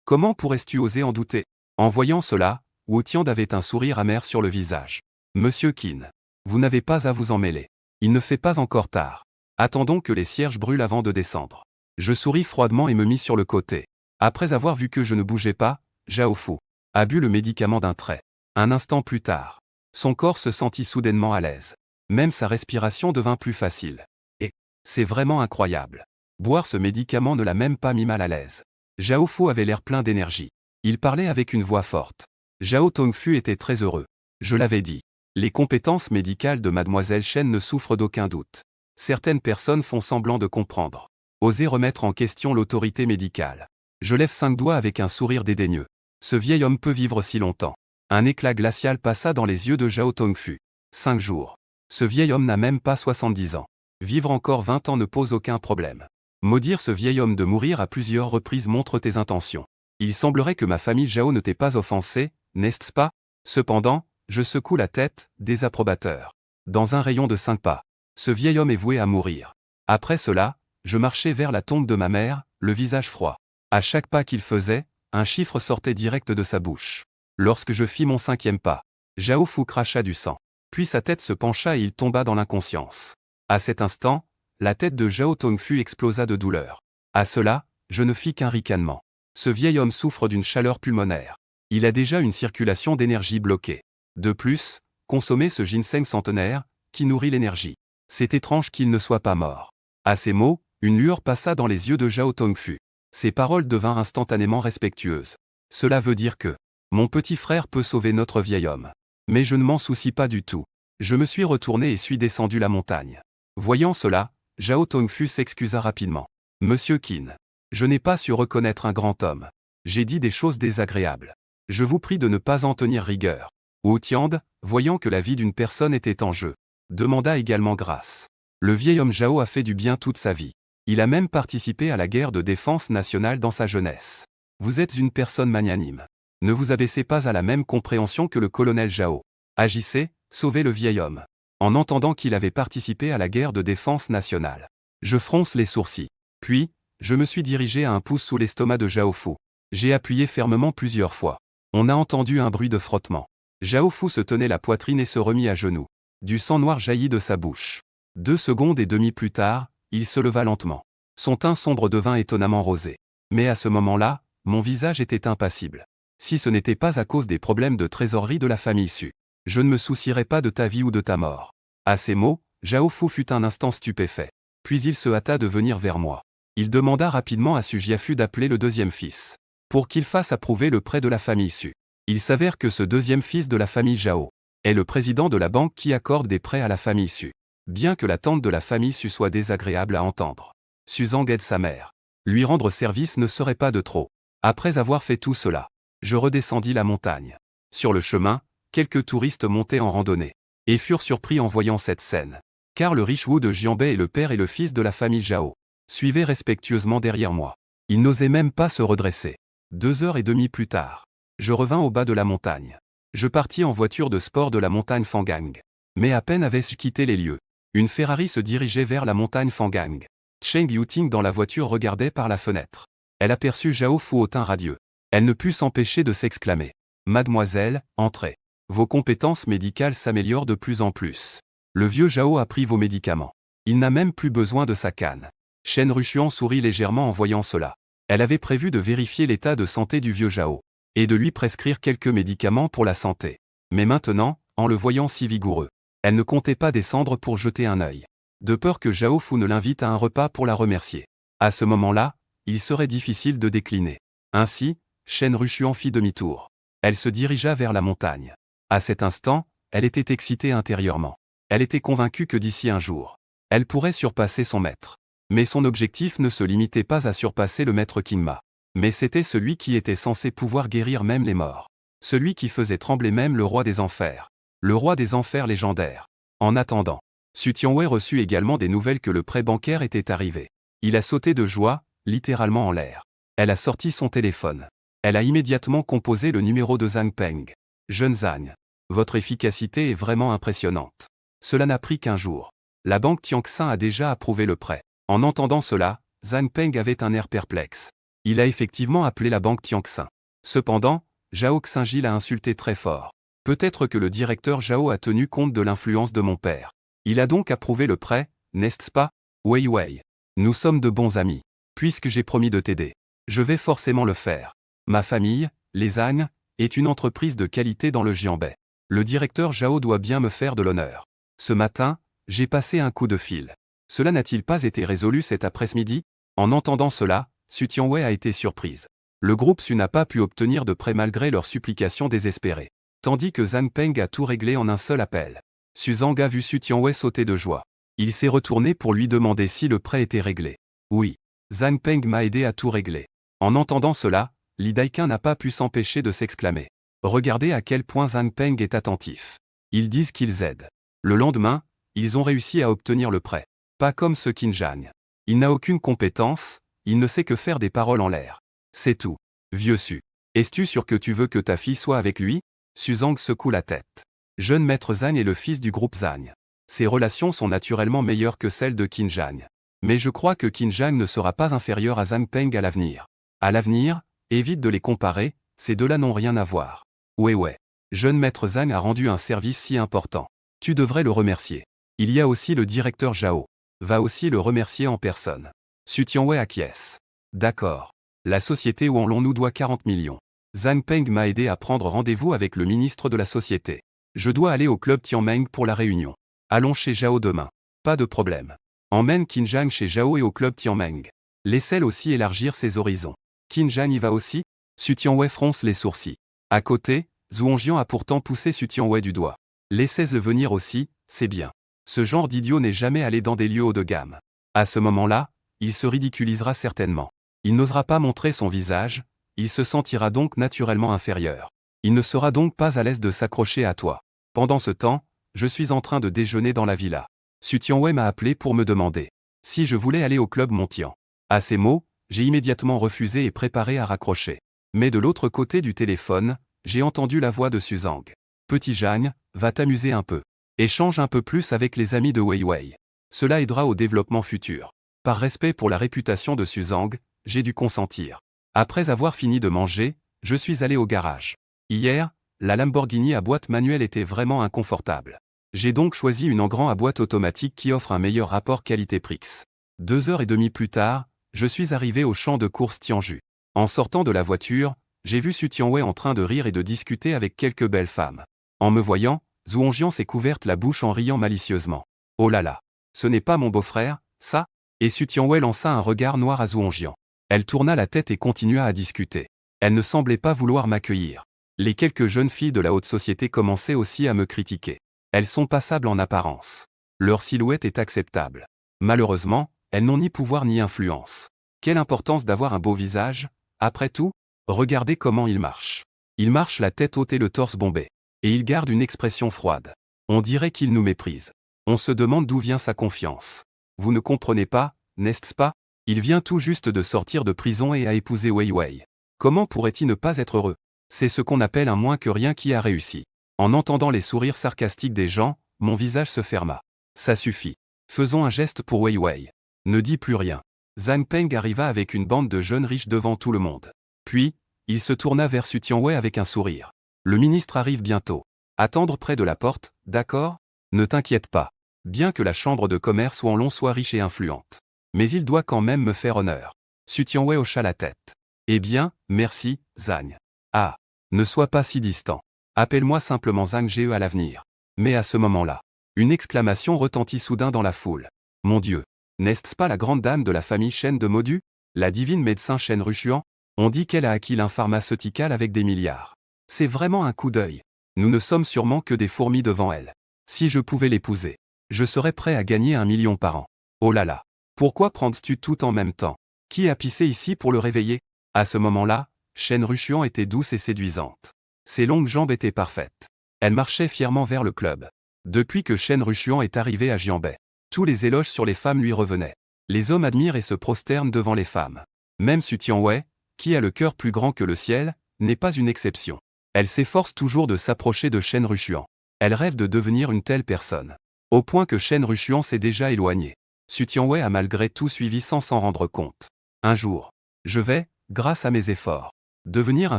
Comment pourrais-tu oser en douter? En voyant cela, Wu Tian avait un sourire amer sur le visage. Monsieur Qin, vous n'avez pas à vous en mêler. Il ne fait pas encore tard. Attendons que les cierges brûlent avant de descendre. Je souris froidement et me mis sur le côté. Après avoir vu que je ne bougeais pas, Zhao Fu a bu le médicament d'un trait. Un instant plus tard, son corps se sentit soudainement à l'aise. Même sa respiration devint plus facile. Et, c'est vraiment incroyable. Boire ce médicament ne l'a même pas mis mal à l'aise. Zhao Fu avait l'air plein d'énergie. Il parlait avec une voix forte. Zhao Tongfu était très heureux. Je l'avais dit. Les compétences médicales de mademoiselle Shen ne souffrent d'aucun doute. Certaines personnes font semblant de comprendre. Oser remettre en question l'autorité médicale. Je lève 5 doigts avec un sourire dédaigneux. Ce vieil homme peut vivre si longtemps. Un éclat glacial passa dans les yeux de Zhao Tongfu. 5 jours. Ce vieil homme n'a même pas 70 ans. Vivre encore 20 ans ne pose aucun problème. Maudire ce vieil homme de mourir à plusieurs reprises montre tes intentions. Il semblerait que ma famille Zhao ne t'ait pas offensé, n'est-ce pas? Cependant, je secoue la tête, désapprobateur. Dans un rayon de 5 pas. Ce vieil homme est voué à mourir. Après cela, je marchai vers la tombe de ma mère, le visage froid. À chaque pas qu'il faisait, un chiffre sortait direct de sa bouche. Lorsque je fis mon 5e pas, Zhao Fu cracha du sang. Puis sa tête se pencha et il tomba dans l'inconscience. À cet instant, la tête de Zhao Tongfu explosa de douleur. À cela, je ne fis qu'un ricanement. Ce vieil homme souffre d'une chaleur pulmonaire. Il a déjà une circulation d'énergie bloquée. De plus, consommer ce ginseng centenaire, qui nourrit l'énergie. C'est étrange qu'il ne soit pas mort. À ces mots, une lueur passa dans les yeux de Zhao Tongfu. Ses paroles devinrent instantanément respectueuses. Cela veut dire que mon petit frère peut sauver notre vieil homme. Mais je ne m'en soucie pas du tout. Je me suis retourné et suis descendu la montagne. Voyant cela, Zhao Tongfu s'excusa rapidement. Monsieur Qin, je n'ai pas su reconnaître un grand homme. J'ai dit des choses désagréables. Je vous prie de ne pas en tenir rigueur. Wu Tiand, voyant que la vie d'une personne était en jeu, demanda également grâce. Le vieil homme Zhao a fait du bien toute sa vie. Il a même participé à la guerre de défense nationale dans sa jeunesse. Vous êtes une personne magnanime. Ne vous abaissez pas à la même compréhension que le colonel Zhao. Agissez, sauvez le vieil homme. En entendant qu'il avait participé à la guerre de défense nationale, je fronce les sourcils. Puis, je me suis dirigé à un pouce sous l'estomac de Zhao Fu. J'ai appuyé fermement plusieurs fois. On a entendu un bruit de frottement. Zhao Fu se tenait la poitrine et se remit à genoux. Du sang noir jaillit de sa bouche. 2 secondes et demie plus tard, il se leva lentement. Son teint sombre devint étonnamment rosé. Mais à ce moment-là, mon visage était impassible. Si ce n'était pas à cause des problèmes de trésorerie de la famille Su, je ne me soucierais pas de ta vie ou de ta mort. À ces mots, Zhao Fu fut un instant stupéfait. Puis il se hâta de venir vers moi. Il demanda rapidement à Su Jiafu d'appeler le deuxième fils, pour qu'il fasse approuver le prêt de la famille Su. Il s'avère que ce deuxième fils de la famille Zhao est le président de la banque qui accorde des prêts à la famille Su. Bien que la tante de la famille Su soit désagréable à entendre, Su Zhang aide sa mère. Lui rendre service ne serait pas de trop. Après avoir fait tout cela, je redescendis la montagne. Sur le chemin, quelques touristes montaient en randonnée, et furent surpris en voyant cette scène. Car le riche Wu de Jianbei et le père et le fils de la famille Zhao suivaient respectueusement derrière moi. Ils n'osaient même pas se redresser. 2 heures et demie plus tard, je revins au bas de la montagne. Je partis en voiture de sport de la montagne Fangang. Mais à peine avais-je quitté les lieux, une Ferrari se dirigeait vers la montagne Fangang. Cheng Yuting dans la voiture regardait par la fenêtre. Elle aperçut Zhao Fu au teint radieux. Elle ne put s'empêcher de s'exclamer. « Mademoiselle, entrez. Vos compétences médicales s'améliorent de plus en plus. Le vieux Zhao a pris vos médicaments. Il n'a même plus besoin de sa canne. » Shen Rushuan sourit légèrement en voyant cela. Elle avait prévu de vérifier l'état de santé du vieux Zhao, et de lui prescrire quelques médicaments pour la santé. Mais maintenant, en le voyant si vigoureux, elle ne comptait pas descendre pour jeter un œil, de peur que Zhao Fu ne l'invite à un repas pour la remercier. À ce moment-là, il serait difficile de décliner. Ainsi, Shen Rushuan fit demi-tour. Elle se dirigea vers la montagne. À cet instant, elle était excitée intérieurement. Elle était convaincue que d'ici un jour, elle pourrait surpasser son maître. Mais son objectif ne se limitait pas à surpasser le maître Qingma. Mais c'était celui qui était censé pouvoir guérir même les morts. Celui qui faisait trembler même le roi des enfers. Le roi des enfers légendaire. En attendant, Su Tianwei reçut également des nouvelles que le prêt bancaire était arrivé. Il a sauté de joie, littéralement en l'air. Elle a sorti son téléphone. Elle a immédiatement composé le numéro de Zhang Peng. « Jeune Zhang, votre efficacité est vraiment impressionnante. Cela n'a pris qu'un jour. La banque Tianxin a déjà approuvé le prêt. » En entendant cela, Zhang Peng avait un air perplexe. Il a effectivement appelé la banque Tianxin. Cependant, Zhao Xingji l'a insulté très fort. Peut-être que le directeur Zhao a tenu compte de l'influence de mon père. Il a donc approuvé le prêt, n'est-ce pas? Wei Wei. Nous sommes de bons amis. Puisque j'ai promis de t'aider, je vais forcément le faire. Ma famille, les Zhang, est une entreprise de qualité dans le Jianbei. Le directeur Zhao doit bien me faire de l'honneur. Ce matin, j'ai passé un coup de fil. Cela n'a-t-il pas été résolu cet après-midi? En entendant cela, Su Tianwei a été surprise. Le groupe Su n'a pas pu obtenir de prêt malgré leurs supplications désespérées. Tandis que Zhang Peng a tout réglé en un seul appel. Su Zhang a vu Su Tianwei sauter de joie. Il s'est retourné pour lui demander si le prêt était réglé. Oui. Zhang Peng m'a aidé à tout régler. En entendant cela, Li Daiqun n'a pas pu s'empêcher de s'exclamer. Regardez à quel point Zhang Peng est attentif. Ils disent qu'ils aident. Le lendemain, ils ont réussi à obtenir le prêt. Pas comme ce Qin Zhang. Il n'a aucune compétence, il ne sait que faire des paroles en l'air. C'est tout. Vieux Su. Es-tu sûr que tu veux que ta fille soit avec lui? Su Zhang secoue la tête. Jeune maître Zhang est le fils du groupe Zhang. Ses relations sont naturellement meilleures que celles de Qin Zhang. Mais je crois que Qin Zhang ne sera pas inférieur à Zhang Peng à l'avenir. À l'avenir, évite de les comparer, ces deux-là n'ont rien à voir. Ouais. Jeune maître Zhang a rendu un service si important. Tu devrais le remercier. Il y a aussi le directeur Zhao. Va aussi le remercier en personne. Su Tianwei acquiesce. D'accord. La société Wanlong nous doit 40 millions. Zhang Peng m'a aidé à prendre rendez-vous avec le ministre de la société. Je dois aller au club Tianmeng pour la réunion. Allons chez Zhao demain. Pas de problème. Emmène Qin Zhang chez Zhao et au club Tianmeng. Laisse-le aussi élargir ses horizons. Qin Zhang y va aussi? Su Tianwei fronce les sourcils. À côté, Zhuangjian a pourtant poussé Su Tianwei du doigt. Laissez-le venir aussi, c'est bien. Ce genre d'idiot n'est jamais allé dans des lieux haut de gamme. À ce moment-là, il se ridiculisera certainement. Il n'osera pas montrer son visage, il se sentira donc naturellement inférieur. Il ne sera donc pas à l'aise de s'accrocher à toi. Pendant ce temps, je suis en train de déjeuner dans la villa. Su Tianwei m'a appelé pour me demander si je voulais aller au club Montian. À ces mots, j'ai immédiatement refusé et préparé à raccrocher. Mais de l'autre côté du téléphone, j'ai entendu la voix de Suzang. Petit Jeanne, va t'amuser un peu. Échange un peu plus avec les amis de Weiwei. Cela aidera au développement futur. Par respect pour la réputation de Suzang, j'ai dû consentir. Après avoir fini de manger, je suis allé au garage. Hier, la Lamborghini à boîte manuelle était vraiment inconfortable. J'ai donc choisi une Engran à boîte automatique qui offre un meilleur rapport qualité-prix. 2 heures et demie plus tard, je suis arrivé au champ de course Tianju. En sortant de la voiture, j'ai vu Su Tianwei en train de rire et de discuter avec quelques belles femmes. En me voyant, Zhuang Jian s'est couverte la bouche en riant malicieusement. Oh là là, ce n'est pas mon beau-frère, ça? Et Su Tianwei lança un regard noir à Zhuang Jian. Elle tourna la tête et continua à discuter. Elle ne semblait pas vouloir m'accueillir. Les quelques jeunes filles de la haute société commençaient aussi à me critiquer. Elles sont passables en apparence. Leur silhouette est acceptable. Malheureusement, elles n'ont ni pouvoir ni influence. Quelle importance d'avoir un beau visage? Après tout, regardez comment il marche. Il marche la tête haute et le torse bombé. Et il garde une expression froide. On dirait qu'il nous méprise. On se demande d'où vient sa confiance. Vous ne comprenez pas, n'est-ce pas? Il vient tout juste de sortir de prison et a épousé Weiwei. Comment pourrait-il ne pas être heureux? C'est ce qu'on appelle un moins que rien qui a réussi. En entendant les sourires sarcastiques des gens, mon visage se ferma. Ça suffit. Faisons un geste pour Weiwei. Ne dis plus rien. Zhang Peng arriva avec une bande de jeunes riches devant tout le monde. Puis, il se tourna vers Su Tianwei avec un sourire. Le ministre arrive bientôt. Attendre près de la porte, d'accord? Ne t'inquiète pas. Bien que la chambre de commerce Wanlong soit riche et influente. Mais il doit quand même me faire honneur. Su Tianwei hocha la tête. Eh bien, merci, Zhang. Ah, ne sois pas si distant. Appelle-moi simplement Zhang Ge à l'avenir. Mais à ce moment-là, une exclamation retentit soudain dans la foule. Mon Dieu, n'est-ce pas la grande dame de la famille Shen de Modu? La divine médecin Shen Rushuan? On dit qu'elle a acquis l'un pharmaceutical avec des milliards. C'est vraiment un coup d'œil. Nous ne sommes sûrement que des fourmis devant elle. Si je pouvais l'épouser, je serais prêt à gagner 1 million par an. Oh là là, pourquoi prends-tu tout en même temps? Qui a pissé ici pour le réveiller? À ce moment-là, Shen Rushuan était douce et séduisante. Ses longues jambes étaient parfaites. Elle marchait fièrement vers le club. Depuis que Shen Rushuan est arrivé à Jianbei, tous les éloges sur les femmes lui revenaient. Les hommes admirent et se prosternent devant les femmes. Même Su Tianwei, qui a le cœur plus grand que le ciel, n'est pas une exception. Elle s'efforce toujours de s'approcher de Shen Rushuan. Elle rêve de devenir une telle personne. Au point que Shen Rushuan s'est déjà éloigné. Su Tianwei a malgré tout suivi sans s'en rendre compte. Un jour, je vais, grâce à mes efforts, devenir un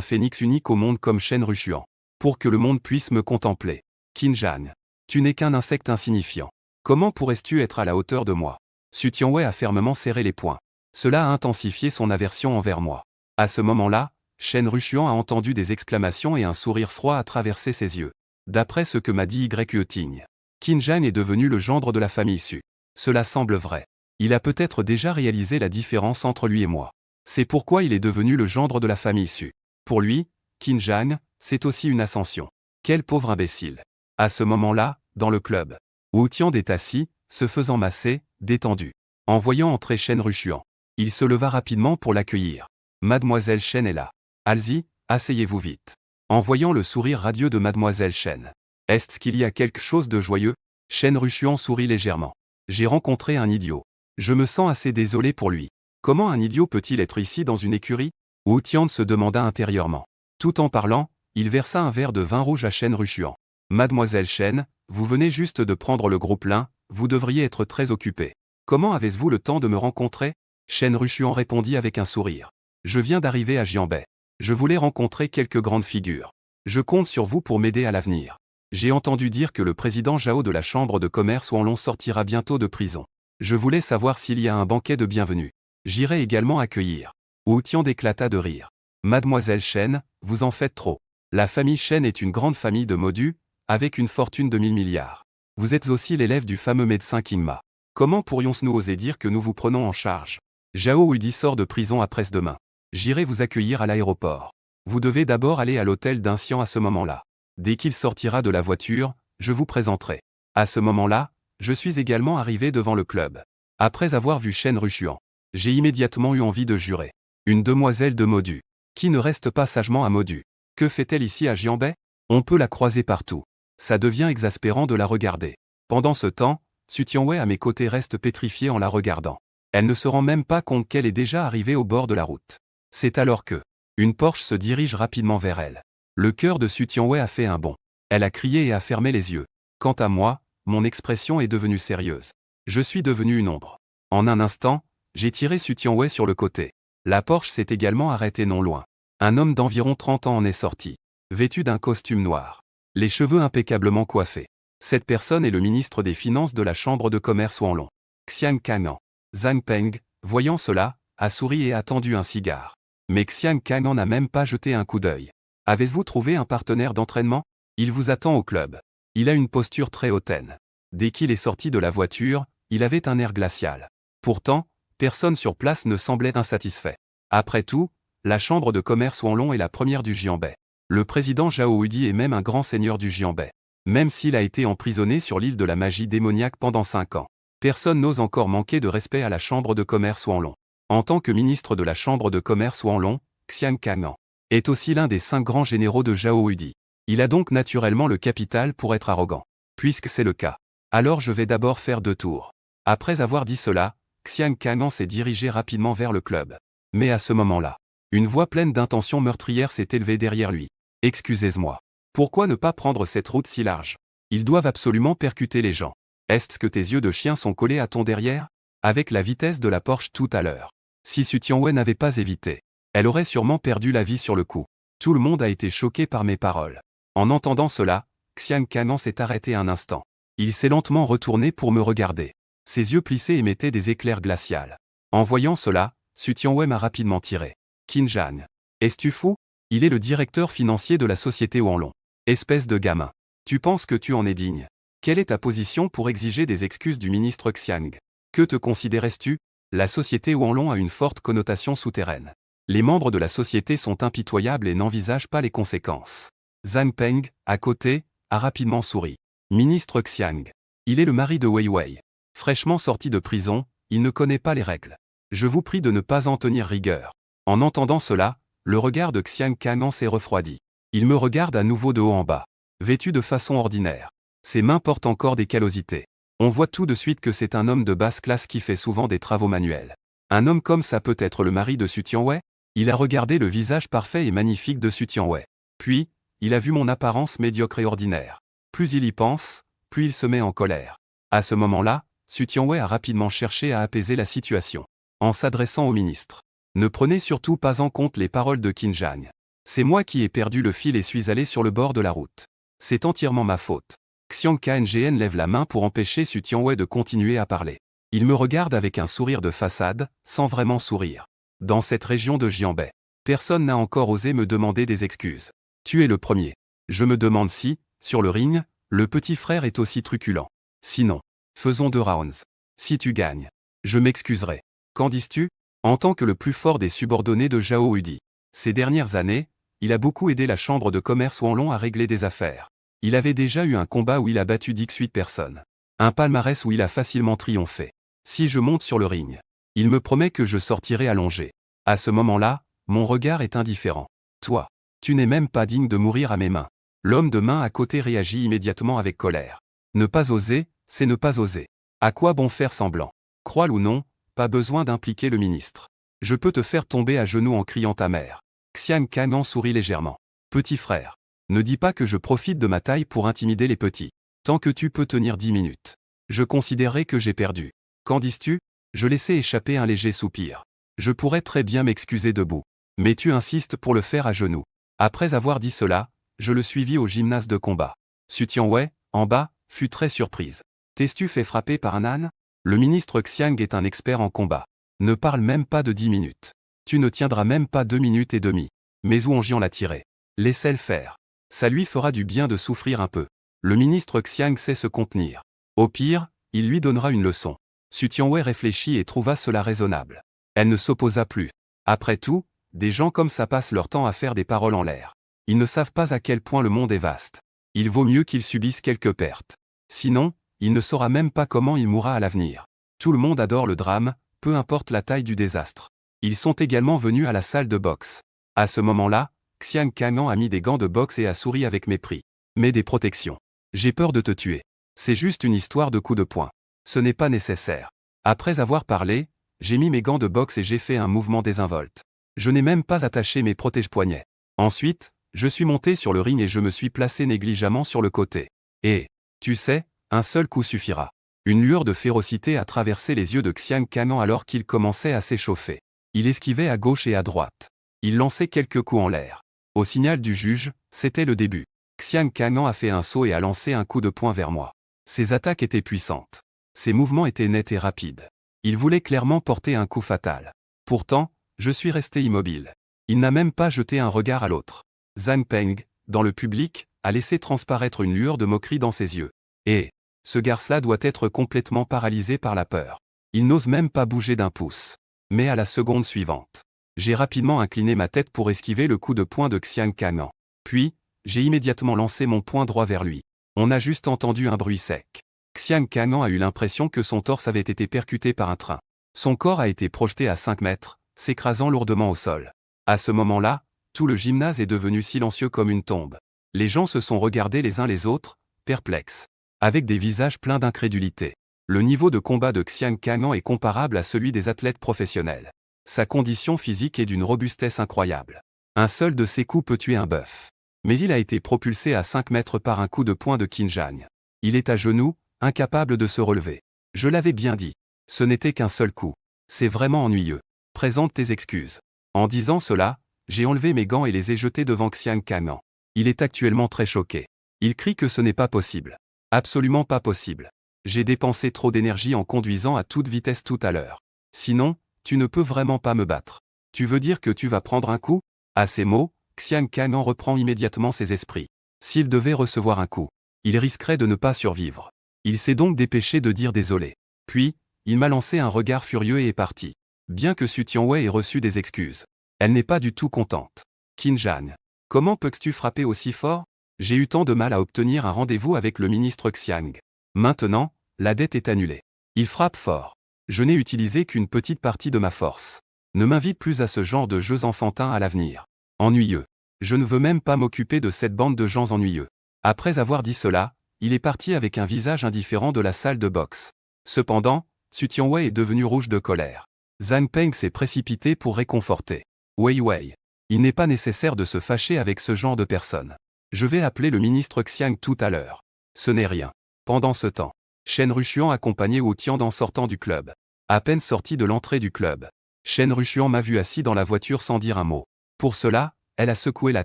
phénix unique au monde comme Shen Rushuan. Pour que le monde puisse me contempler. Qin Zhan, tu n'es qu'un insecte insignifiant. Comment pourrais-tu être à la hauteur de moi? Su Tianwei a fermement serré les poings. Cela a intensifié son aversion envers moi. À ce moment-là, Shen Rushuan a entendu des exclamations et un sourire froid a traversé ses yeux. D'après ce que m'a dit Yue Ting, Qin Zhan est devenu le gendre de la famille Su. Cela semble vrai. Il a peut-être déjà réalisé la différence entre lui et moi. C'est pourquoi il est devenu le gendre de la famille Su. Pour lui, Qin Zhan, c'est aussi une ascension. Quel pauvre imbécile. À ce moment-là, dans le club, Wu Tian est assis, se faisant masser, détendu. En voyant entrer Shen Rushuan, il se leva rapidement pour l'accueillir. Mademoiselle Shen est là. Allez-y, asseyez-vous vite. En voyant le sourire radieux de Mademoiselle Shen, est-ce qu'il y a quelque chose de joyeux? Shen Rushuan sourit légèrement. J'ai rencontré un idiot. Je me sens assez désolé pour lui. Comment un idiot peut-il être ici dans une écurie? Wu Tian se demanda intérieurement. Tout en parlant, il versa un verre de vin rouge à Shen Rushuan. Mademoiselle Shen, vous venez juste de prendre le gros plein, vous devriez être très occupée. Comment avez-vous le temps de me rencontrer? Shen Rushuan répondit avec un sourire. Je viens d'arriver à Jianbei. Je voulais rencontrer quelques grandes figures. Je compte sur vous pour m'aider à l'avenir. J'ai entendu dire que le président Zhao de la chambre de commerce Wanlong sortira bientôt de prison. Je voulais savoir s'il y a un banquet de bienvenue. J'irai également accueillir. Wu Tian éclata de rire. Mademoiselle Shen, vous en faites trop. La famille Shen est une grande famille de modus, avec une fortune de 1000 milliards. Vous êtes aussi l'élève du fameux médecin Qin Ma. Comment pourrions-nous oser dire que nous vous prenons en charge? Zhao Udi sort de prison après-demain. J'irai vous accueillir à l'aéroport. Vous devez d'abord aller à l'hôtel d'Incian à ce moment-là. Dès qu'il sortira de la voiture, je vous présenterai. À ce moment-là, je suis également arrivé devant le club. Après avoir vu Shen Rushuan, j'ai immédiatement eu envie de jurer. Une demoiselle de Modu. Qui ne reste pas sagement à Modu? Que fait-elle ici à Jianbei? On peut la croiser partout. Ça devient exaspérant de la regarder. Pendant ce temps, Su Tianwei à mes côtés reste pétrifiée en la regardant. Elle ne se rend même pas compte qu'elle est déjà arrivée au bord de la route. C'est alors que une Porsche se dirige rapidement vers elle. Le cœur de Su Tianwei a fait un bond. Elle a crié et a fermé les yeux. Quant à moi, mon expression est devenue sérieuse. Je suis devenu une ombre. En un instant, j'ai tiré Su Tianwei sur le côté. La Porsche s'est également arrêtée non loin. Un homme d'environ 30 ans en est sorti, vêtu d'un costume noir, les cheveux impeccablement coiffés. Cette personne est le ministre des Finances de la Chambre de commerce Wanlong. Xiang Kang'an. Zhang Peng, voyant cela, a souri et a tendu un cigare. Mais Xiang Kang'an n'a même pas jeté un coup d'œil. Avez-vous trouvé un partenaire d'entraînement? Il vous attend au club. Il a une posture très hautaine. Dès qu'il est sorti de la voiture, il avait un air glacial. Pourtant, personne sur place ne semblait insatisfait. Après tout, la chambre de commerce Wanlong est la première du Jianbei. Le président Zhao Hudi est même un grand seigneur du Jianbei. Même s'il a été emprisonné sur l'île de la magie démoniaque pendant 5 ans, personne n'ose encore manquer de respect à la chambre de commerce Wanlong. En tant que ministre de la chambre de commerce Wanlong, Xiang Kang'an est aussi l'un des 5 grands généraux de Zhao Hudi. Il a donc naturellement le capital pour être arrogant. Puisque c'est le cas, alors je vais d'abord faire 2 tours. Après avoir dit cela, Xiang Kang'an s'est dirigé rapidement vers le club. Mais à ce moment-là, une voix pleine d'intention meurtrière s'est élevée derrière lui. « Excusez-moi. Pourquoi ne pas prendre cette route si large? Ils doivent absolument percuter les gens. Est-ce que tes yeux de chien sont collés à ton derrière? Avec la vitesse de la Porsche tout à l'heure. Si Su Tianwei n'avait pas évité, elle aurait sûrement perdu la vie sur le coup. Tout le monde a été choqué par mes paroles. En entendant cela, Xiang Kang'an s'est arrêté un instant. Il s'est lentement retourné pour me regarder. Ses yeux plissés émettaient des éclairs glacials. En voyant cela, Su Tianwei m'a rapidement tiré. Qin Zhan. Es-tu fou? Il est le directeur financier de la société Wanlong. Espèce de gamin. Tu penses que tu en es digne? Quelle est ta position pour exiger des excuses du ministre Xiang? Que te considérais-tu? La société Wanlong a une forte connotation souterraine. Les membres de la société sont impitoyables et n'envisagent pas les conséquences. Zhang Peng, à côté, a rapidement souri. Ministre Xiang. Il est le mari de Wei Wei. Fraîchement sorti de prison, il ne connaît pas les règles. Je vous prie de ne pas en tenir rigueur. En entendant cela, le regard de Xiang Kang'an s'est refroidi. Il me regarde à nouveau de haut en bas. Vêtu de façon ordinaire. Ses mains portent encore des callosités. On voit tout de suite que c'est un homme de basse classe qui fait souvent des travaux manuels. Un homme comme ça peut être le mari de Su Tianwei? Il a regardé le visage parfait et magnifique de Su Tianwei. Puis, il a vu mon apparence médiocre et ordinaire. Plus il y pense, plus il se met en colère. À ce moment-là, Su Tianwei a rapidement cherché à apaiser la situation. En s'adressant au ministre. Ne prenez surtout pas en compte les paroles de Qin Zhan. C'est moi qui ai perdu le fil et suis allé sur le bord de la route. C'est entièrement ma faute. Xiang Kang'an lève la main pour empêcher Su Tianwei de continuer à parler. Il me regarde avec un sourire de façade, sans vraiment sourire. Dans cette région de Jianbei, personne n'a encore osé me demander des excuses. Tu es le premier. Je me demande si, sur le ring, le petit frère est aussi truculent. Sinon, faisons 2 rounds. Si tu gagnes, je m'excuserai. Qu'en dis-tu? En tant que le plus fort des subordonnés de Zhao Hudi, ces dernières années, il a beaucoup aidé la chambre de commerce Wanlong à régler des affaires. Il avait déjà eu un combat où il a battu 18 personnes. Un palmarès où il a facilement triomphé. Si je monte sur le ring, il me promet que je sortirai allongé. À ce moment-là, mon regard est indifférent. Toi, tu n'es même pas digne de mourir à mes mains. L'homme de main à côté réagit immédiatement avec colère. Ne pas oser, c'est ne pas oser. À quoi bon faire semblant? Crois-le ou non, pas besoin d'impliquer le ministre. Je peux te faire tomber à genoux en criant ta mère. Xiang Kang'an sourit légèrement. Petit frère. Ne dis pas que je profite de ma taille pour intimider les petits. Tant que tu peux tenir 10 minutes. Je considérerai que j'ai perdu. Qu'en dis-tu? Je laissai échapper un léger soupir. Je pourrais très bien m'excuser debout. Mais tu insistes pour le faire à genoux. Après avoir dit cela, je le suivis au gymnase de combat. Su Tianwei, en bas, fut très surprise. T'es-tu fait frapper par un âne? Le ministre Xiang est un expert en combat. Ne parle même pas de 10 minutes. Tu ne tiendras même pas 2 minutes et demie. Mais où Ongian l'a tiré? Laissez-le faire. Ça lui fera du bien de souffrir un peu. Le ministre Xiang sait se contenir. Au pire, il lui donnera une leçon. Su Tianwei réfléchit et trouva cela raisonnable. Elle ne s'opposa plus. Après tout, des gens comme ça passent leur temps à faire des paroles en l'air. Ils ne savent pas à quel point le monde est vaste. Il vaut mieux qu'ils subissent quelques pertes. Sinon, il ne saura même pas comment il mourra à l'avenir. Tout le monde adore le drame, peu importe la taille du désastre. Ils sont également venus à la salle de boxe. À ce moment-là, Xiang Kangan a mis des gants de boxe et a souri avec mépris. Mets des protections. J'ai peur de te tuer. C'est juste une histoire de coups de poing. Ce n'est pas nécessaire. Après avoir parlé, j'ai mis mes gants de boxe et j'ai fait un mouvement désinvolte. Je n'ai même pas attaché mes protège-poignets. Ensuite, je suis monté sur le ring et je me suis placé négligemment sur le côté. Et, tu sais, un seul coup suffira. Une lueur de férocité a traversé les yeux de Xiang Kangan alors qu'il commençait à s'échauffer. Il esquivait à gauche et à droite. Il lançait quelques coups en l'air. Au signal du juge, c'était le début. Xiang Kangan a fait un saut et a lancé un coup de poing vers moi. Ses attaques étaient puissantes. Ses mouvements étaient nets et rapides. Il voulait clairement porter un coup fatal. Pourtant, je suis resté immobile. Il n'a même pas jeté un regard à l'autre. Zhang Peng, dans le public, a laissé transparaître une lueur de moquerie dans ses yeux. Et ce garce-là doit être complètement paralysé par la peur. Il n'ose même pas bouger d'un pouce. Mais à la seconde suivante, j'ai rapidement incliné ma tête pour esquiver le coup de poing de Xiang Kangan. Puis, j'ai immédiatement lancé mon poing droit vers lui. On a juste entendu un bruit sec. Xiang Kangan a eu l'impression que son torse avait été percuté par un train. Son corps a été projeté à 5 mètres, s'écrasant lourdement au sol. À ce moment-là, tout le gymnase est devenu silencieux comme une tombe. Les gens se sont regardés les uns les autres, perplexes, avec des visages pleins d'incrédulité. Le niveau de combat de Xiang Kangan est comparable à celui des athlètes professionnels. Sa condition physique est d'une robustesse incroyable. Un seul de ses coups peut tuer un bœuf. Mais il a été propulsé à 5 mètres par un coup de poing de Qin Zhang. Il est à genoux, incapable de se relever. Je l'avais bien dit. Ce n'était qu'un seul coup. C'est vraiment ennuyeux. Présente tes excuses. En disant cela, j'ai enlevé mes gants et les ai jetés devant Xiang Kangan. Il est actuellement très choqué. Il crie que ce n'est pas possible. Absolument pas possible. J'ai dépensé trop d'énergie en conduisant à toute vitesse tout à l'heure. Sinon, tu ne peux vraiment pas me battre. Tu veux dire que tu vas prendre un coup? À ces mots, Xiang Kangan reprend immédiatement ses esprits. S'il devait recevoir un coup, il risquerait de ne pas survivre. Il s'est donc dépêché de dire désolé. Puis, il m'a lancé un regard furieux et est parti. Bien que Su Tianwei ait reçu des excuses, elle n'est pas du tout contente. Qin Zhang, comment peux-tu frapper aussi fort? J'ai eu tant de mal à obtenir un rendez-vous avec le ministre Xiang. Maintenant, la dette est annulée. Il frappe fort. Je n'ai utilisé qu'une petite partie de ma force. Ne m'invite plus à ce genre de jeux enfantins à l'avenir. Ennuyeux. Je ne veux même pas m'occuper de cette bande de gens ennuyeux. Après avoir dit cela, il est parti avec un visage indifférent de la salle de boxe. Cependant, Su Tianwei est devenu rouge de colère. Zhang Peng s'est précipité pour réconforter. Wei Wei. Il n'est pas nécessaire de se fâcher avec ce genre de personnes. Je vais appeler le ministre Xiang tout à l'heure. Ce n'est rien. Pendant ce temps, Shen Rushuan accompagnait Wu Tian en sortant du club. À peine sorti de l'entrée du club, Shen Rushuan m'a vu assis dans la voiture sans dire un mot. Pour cela, elle a secoué la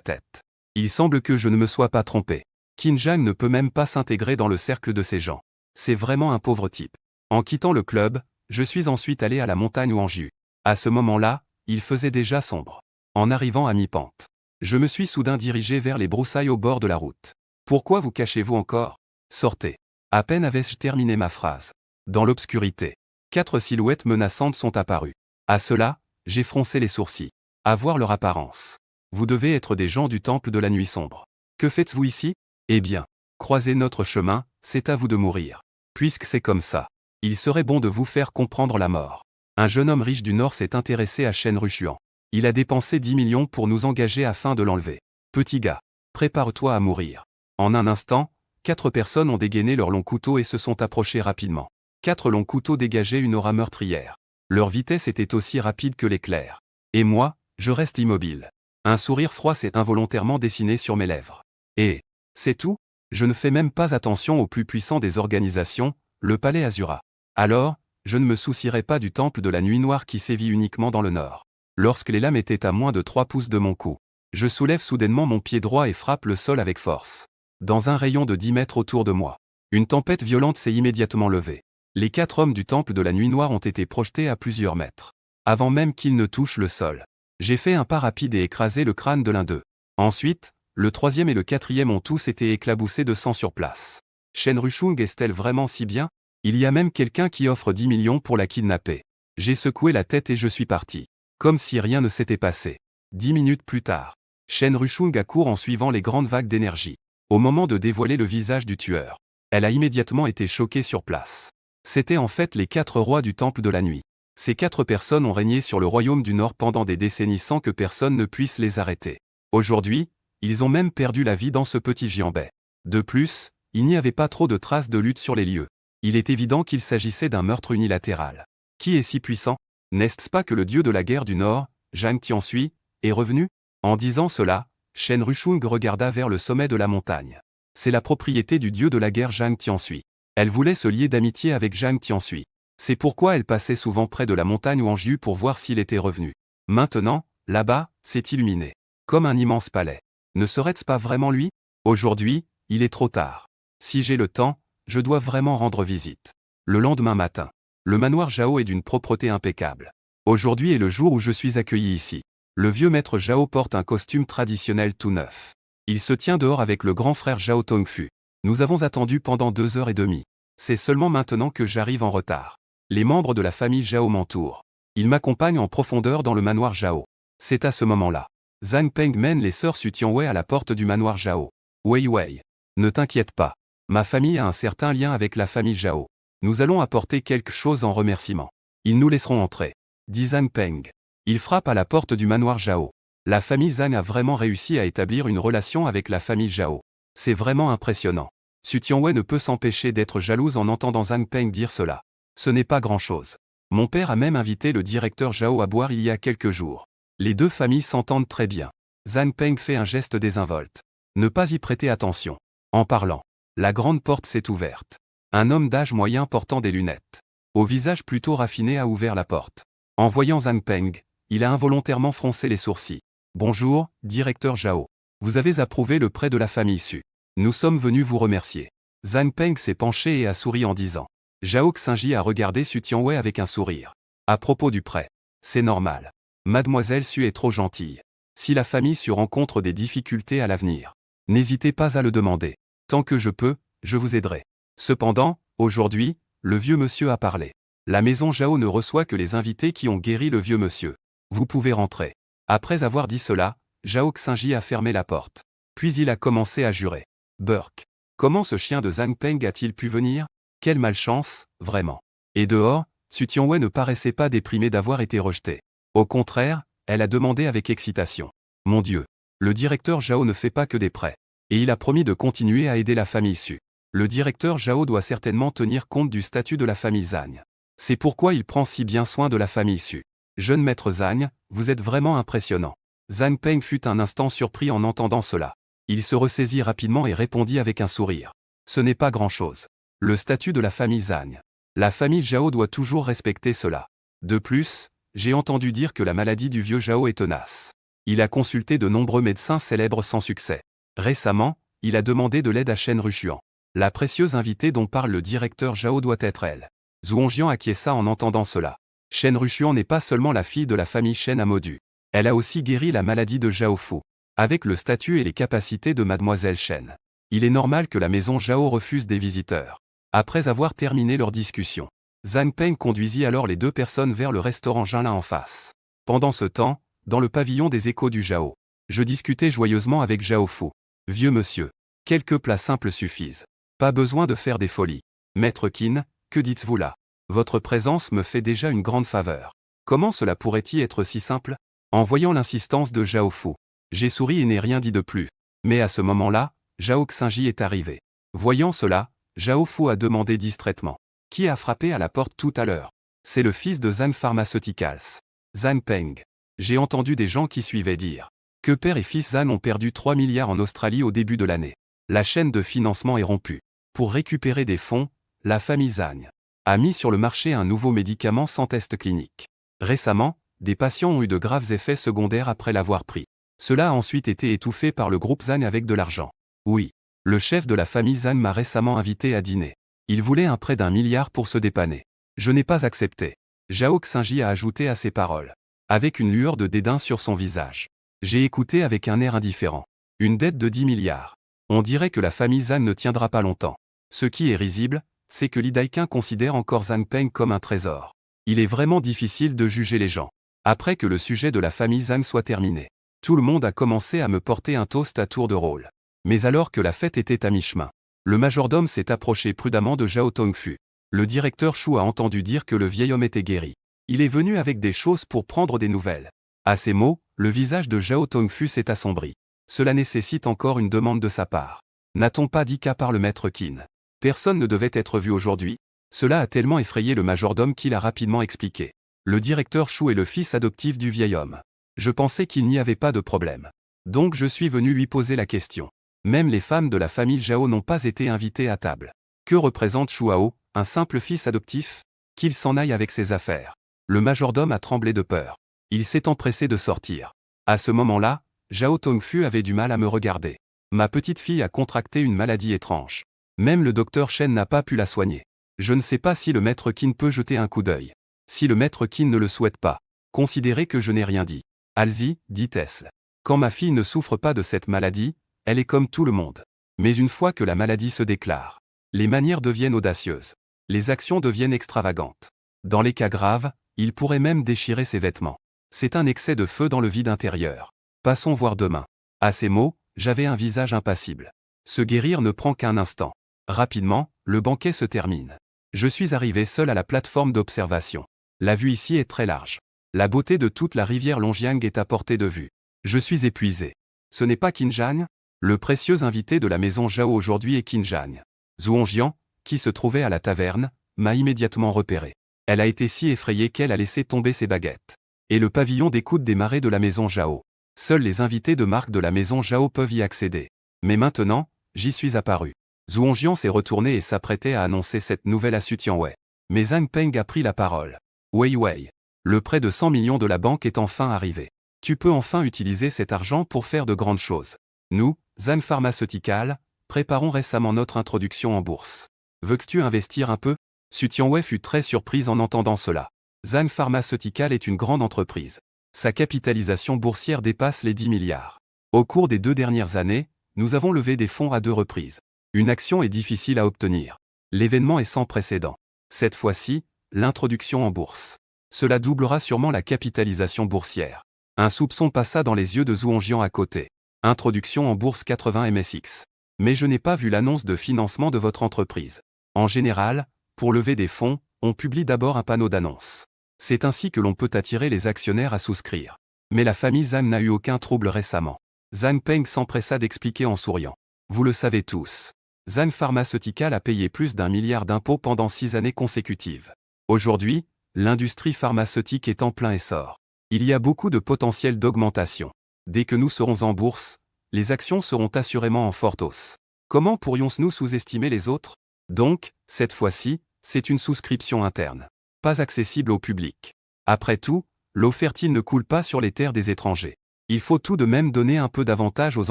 tête. Il semble que je ne me sois pas trompé. Qin Zhang ne peut même pas s'intégrer dans le cercle de ces gens. C'est vraiment un pauvre type. En quittant le club, je suis ensuite allé à la montagne Wangju. À ce moment-là, il faisait déjà sombre. En arrivant à mi-pente, je me suis soudain dirigé vers les broussailles au bord de la route. Pourquoi vous cachez-vous encore? Sortez. À peine avais-je terminé ma phrase. Dans l'obscurité, 4 silhouettes menaçantes sont apparues. À cela, j'ai froncé les sourcils. À voir leur apparence. Vous devez être des gens du temple de la nuit sombre. Que faites-vous ici? Eh bien, croisez notre chemin, c'est à vous de mourir. Puisque c'est comme ça, il serait bon de vous faire comprendre la mort. Un jeune homme riche du Nord s'est intéressé à Shen Rushuan. Il a dépensé 10 millions pour nous engager afin de l'enlever. Petit gars, prépare-toi à mourir. En un instant, 4 personnes ont dégainé leurs longs couteaux et se sont approchées rapidement. 4 longs couteaux dégageaient une aura meurtrière. Leur vitesse était aussi rapide que l'éclair. Et moi, je reste immobile. Un sourire froid s'est involontairement dessiné sur mes lèvres. Et, c'est tout? Je ne fais même pas attention au plus puissant des organisations, le palais Azura. Alors, je ne me soucierai pas du temple de la nuit noire qui sévit uniquement dans le nord. Lorsque les lames étaient à moins de 3 pouces de mon cou, je soulève soudainement mon pied droit et frappe le sol avec force. Dans un rayon de 10 mètres autour de moi, une tempête violente s'est immédiatement levée. Les 4 hommes du temple de la nuit noire ont été projetés à plusieurs mètres. Avant même qu'ils ne touchent le sol, j'ai fait un pas rapide et écrasé le crâne de l'un d'eux. Ensuite, le 3e et le 4e ont tous été éclaboussés de sang sur place. Shen Rushuan est-elle vraiment si bien? Il y a même quelqu'un qui offre 10 millions pour la kidnapper. J'ai secoué la tête et je suis parti. Comme si rien ne s'était passé. 10 minutes plus tard, Shen Rushuan accourt en suivant les grandes vagues d'énergie. Au moment de dévoiler le visage du tueur, elle a immédiatement été choquée sur place. C'étaient en fait les 4 rois du temple de la nuit. Ces 4 personnes ont régné sur le royaume du Nord pendant des décennies sans que personne ne puisse les arrêter. Aujourd'hui, ils ont même perdu la vie dans ce petit Jianbei. De plus, il n'y avait pas trop de traces de lutte sur les lieux. Il est évident qu'il s'agissait d'un meurtre unilatéral. Qui est si puissant? N'est-ce pas que le dieu de la guerre du Nord, Zhang Tianshui, est revenu? En disant cela, Shen Rushung regarda vers le sommet de la montagne. C'est la propriété du dieu de la guerre Zhang Tianshui. Elle voulait se lier d'amitié avec Zhang Tianshui. C'est pourquoi elle passait souvent près de la montagne Wangju pour voir s'il était revenu. Maintenant, là-bas, c'est illuminé. Comme un immense palais. Ne serait-ce pas vraiment lui? Aujourd'hui, il est trop tard. Si j'ai le temps, je dois vraiment rendre visite. Le lendemain matin. Le manoir Zhao est d'une propreté impeccable. Aujourd'hui est le jour où je suis accueilli ici. Le vieux maître Zhao porte un costume traditionnel tout neuf. Il se tient dehors avec le grand frère Zhao Tongfu. Nous avons attendu pendant 2 heures et demie. C'est seulement maintenant que j'arrive en retard. Les membres de la famille Zhao m'entourent. Ils m'accompagnent en profondeur dans le manoir Zhao. C'est à ce moment-là. Zhang Peng mène les sœurs Su Tianwei à la porte du manoir Zhao. Wei Wei. Ne t'inquiète pas. Ma famille a un certain lien avec la famille Zhao. Nous allons apporter quelque chose en remerciement. Ils nous laisseront entrer. Dit Zhang Peng. Il frappe à la porte du manoir Zhao. La famille Zhang a vraiment réussi à établir une relation avec la famille Zhao. C'est vraiment impressionnant. Su Tianwei ne peut s'empêcher d'être jalouse en entendant Zhang Peng dire cela. Ce n'est pas grand-chose. Mon père a même invité le directeur Zhao à boire il y a quelques jours. Les deux familles s'entendent très bien. Zhang Peng fait un geste désinvolte. Ne pas y prêter attention. En parlant, la grande porte s'est ouverte. Un homme d'âge moyen portant des lunettes, au visage plutôt raffiné, a ouvert la porte. En voyant Zhang Peng, il a involontairement froncé les sourcils. Bonjour, directeur Zhao. Vous avez approuvé le prêt de la famille Su. Nous sommes venus vous remercier. Zhang Peng s'est penché et a souri en disant. Zhao Xingji a regardé Su Tianwei avec un sourire. À propos du prêt. C'est normal. Mademoiselle Su est trop gentille. Si la famille Su rencontre des difficultés à l'avenir, n'hésitez pas à le demander. Tant que je peux, je vous aiderai. Cependant, aujourd'hui, le vieux monsieur a parlé. La maison Zhao ne reçoit que les invités qui ont guéri le vieux monsieur. Vous pouvez rentrer. Après avoir dit cela, Zhao Xingji a fermé la porte. Puis il a commencé à jurer. Burk. Comment ce chien de Zhang Peng a-t-il pu venir? Quelle malchance, vraiment. Et dehors, Su Tianwei ne paraissait pas déprimée d'avoir été rejetée. Au contraire, elle a demandé avec excitation. Mon Dieu. Le directeur Zhao ne fait pas que des prêts. Et il a promis de continuer à aider la famille Su. Le directeur Zhao doit certainement tenir compte du statut de la famille Zhang. C'est pourquoi il prend si bien soin de la famille Su. Jeune maître Zhang, vous êtes vraiment impressionnant. Zhang Peng fut un instant surpris en entendant cela. Il se ressaisit rapidement et répondit avec un sourire. Ce n'est pas grand-chose. Le statut de la famille Zhang. La famille Zhao doit toujours respecter cela. De plus, j'ai entendu dire que la maladie du vieux Zhao est tenace. Il a consulté de nombreux médecins célèbres sans succès. Récemment, il a demandé de l'aide à Shen Rushuan. La précieuse invitée dont parle le directeur Zhao doit être elle. Zhuangjian acquiesça en entendant cela. Shen Rushuan n'est pas seulement la fille de la famille Shen à Modu. Elle a aussi guéri la maladie de Zhao Fu. Avec le statut et les capacités de mademoiselle Shen, il est normal que la maison Zhao refuse des visiteurs. Après avoir terminé leur discussion, Zhang Peng conduisit alors les deux personnes vers le restaurant Jinlin en face. Pendant ce temps, dans le pavillon des échos du Zhao, je discutais joyeusement avec Zhao Fu. Vieux monsieur, quelques plats simples suffisent. Pas besoin de faire des folies. Maître Qin, que dites-vous là? Votre présence me fait déjà une grande faveur. Comment cela pourrait-il être si simple? En voyant l'insistance de Zhao Fu, j'ai souri et n'ai rien dit de plus. Mais à ce moment-là, Zhao Xingji est arrivé. Voyant cela, Zhao Fu a demandé distraitement. Qui a frappé à la porte tout à l'heure? C'est le fils de Zhang Pharmaceuticals. Zhang Peng. J'ai entendu des gens qui suivaient dire que père et fils Zhang ont perdu 3 milliards en Australie au début de l'année. La chaîne de financement est rompue. Pour récupérer des fonds, la famille Zhang a mis sur le marché un nouveau médicament sans test clinique. Récemment, des patients ont eu de graves effets secondaires après l'avoir pris. Cela a ensuite été étouffé par le groupe Zhang avec de l'argent. Oui, le chef de la famille Zhang m'a récemment invité à dîner. Il voulait un prêt d'1 milliard pour se dépanner. Je n'ai pas accepté. Zhao Xingji a ajouté à ses paroles, avec une lueur de dédain sur son visage. J'ai écouté avec un air indifférent. Une dette de 10 milliards. On dirait que la famille Zhang ne tiendra pas longtemps. Ce qui est risible, c'est que Li Daiqun considère encore Zhang Peng comme un trésor. Il est vraiment difficile de juger les gens. Après que le sujet de la famille Zhang soit terminé, tout le monde a commencé à me porter un toast à tour de rôle. Mais alors que la fête était à mi-chemin, le majordome s'est approché prudemment de Zhao Tongfu. Le directeur Shu a entendu dire que le vieil homme était guéri. Il est venu avec des choses pour prendre des nouvelles. À ces mots, le visage de Zhao Tongfu s'est assombri. Cela nécessite encore une demande de sa part. N'a-t-on pas dit qu'à part le maître Qin, personne ne devait être vu aujourd'hui? Cela a tellement effrayé le majordome qu'il a rapidement expliqué. Le directeur Shu est le fils adoptif du vieil homme. Je pensais qu'il n'y avait pas de problème. Donc je suis venu lui poser la question. Même les femmes de la famille Zhao n'ont pas été invitées à table. Que représente Shu Hao, un simple fils adoptif? Qu'il s'en aille avec ses affaires. Le majordome a tremblé de peur. Il s'est empressé de sortir. À ce moment-là, Zhao Tongfu avait du mal à me regarder. Ma petite fille a contracté une maladie étrange. Même le docteur Shen n'a pas pu la soigner. Je ne sais pas si le maître Qin peut jeter un coup d'œil. Si le maître Qin ne le souhaite pas, considérez que je n'ai rien dit. Allez-y, dit Tesla. Quand ma fille ne souffre pas de cette maladie, elle est comme tout le monde. Mais une fois que la maladie se déclare, les manières deviennent audacieuses. Les actions deviennent extravagantes. Dans les cas graves, il pourrait même déchirer ses vêtements. C'est un excès de feu dans le vide intérieur. Passons voir demain. À ces mots, j'avais un visage impassible. Se guérir ne prend qu'un instant. Rapidement, le banquet se termine. Je suis arrivé seul à la plateforme d'observation. La vue ici est très large. La beauté de toute la rivière Longjiang est à portée de vue. Je suis épuisé. Ce n'est pas Qin Zhang? Le précieux invité de la maison Zhao aujourd'hui est Qin Zhang. Zhuangjian, qui se trouvait à la taverne, m'a immédiatement repéré. Elle a été si effrayée qu'elle a laissé tomber ses baguettes. Et le pavillon d'écoute des marais de la maison Zhao. Seuls les invités de marque de la maison Zhao peuvent y accéder. Mais maintenant, j'y suis apparu. Zhuangjian s'est retourné et s'apprêtait à annoncer cette nouvelle à Su Tianwei. Mais Zhang Peng a pris la parole. Wei Wei. Le prêt de 100 millions de la banque est enfin arrivé. Tu peux enfin utiliser cet argent pour faire de grandes choses. Nous, Zhang Pharmaceutical, préparons récemment notre introduction en bourse. Veux-tu investir un peu? Su Tianwei fut très surprise en entendant cela. Zhang Pharmaceutical est une grande entreprise. Sa capitalisation boursière dépasse les 10 milliards. Au cours des 2 dernières années, nous avons levé des fonds à 2 reprises. Une action est difficile à obtenir. L'événement est sans précédent. Cette fois-ci, l'introduction en bourse. Cela doublera sûrement la capitalisation boursière. Un soupçon passa dans les yeux de Zhuangjian à côté. Introduction en bourse 80 MSX. Mais je n'ai pas vu l'annonce de financement de votre entreprise. En général, pour lever des fonds, on publie d'abord un panneau d'annonce. C'est ainsi que l'on peut attirer les actionnaires à souscrire. Mais la famille Zhang n'a eu aucun trouble récemment. Zhang Peng s'empressa d'expliquer en souriant. Vous le savez tous. Zhang Pharmaceutical a payé plus d'1 milliard d'impôts pendant 6 années consécutives. Aujourd'hui, l'industrie pharmaceutique est en plein essor. Il y a beaucoup de potentiel d'augmentation. Dès que nous serons en bourse, les actions seront assurément en forte hausse. Comment pourrions-nous sous-estimer les autres? Donc, cette fois-ci, c'est une souscription interne. Pas accessible au public. Après tout, l'eau fertile ne coule pas sur les terres des étrangers. Il faut tout de même donner un peu d'avantage aux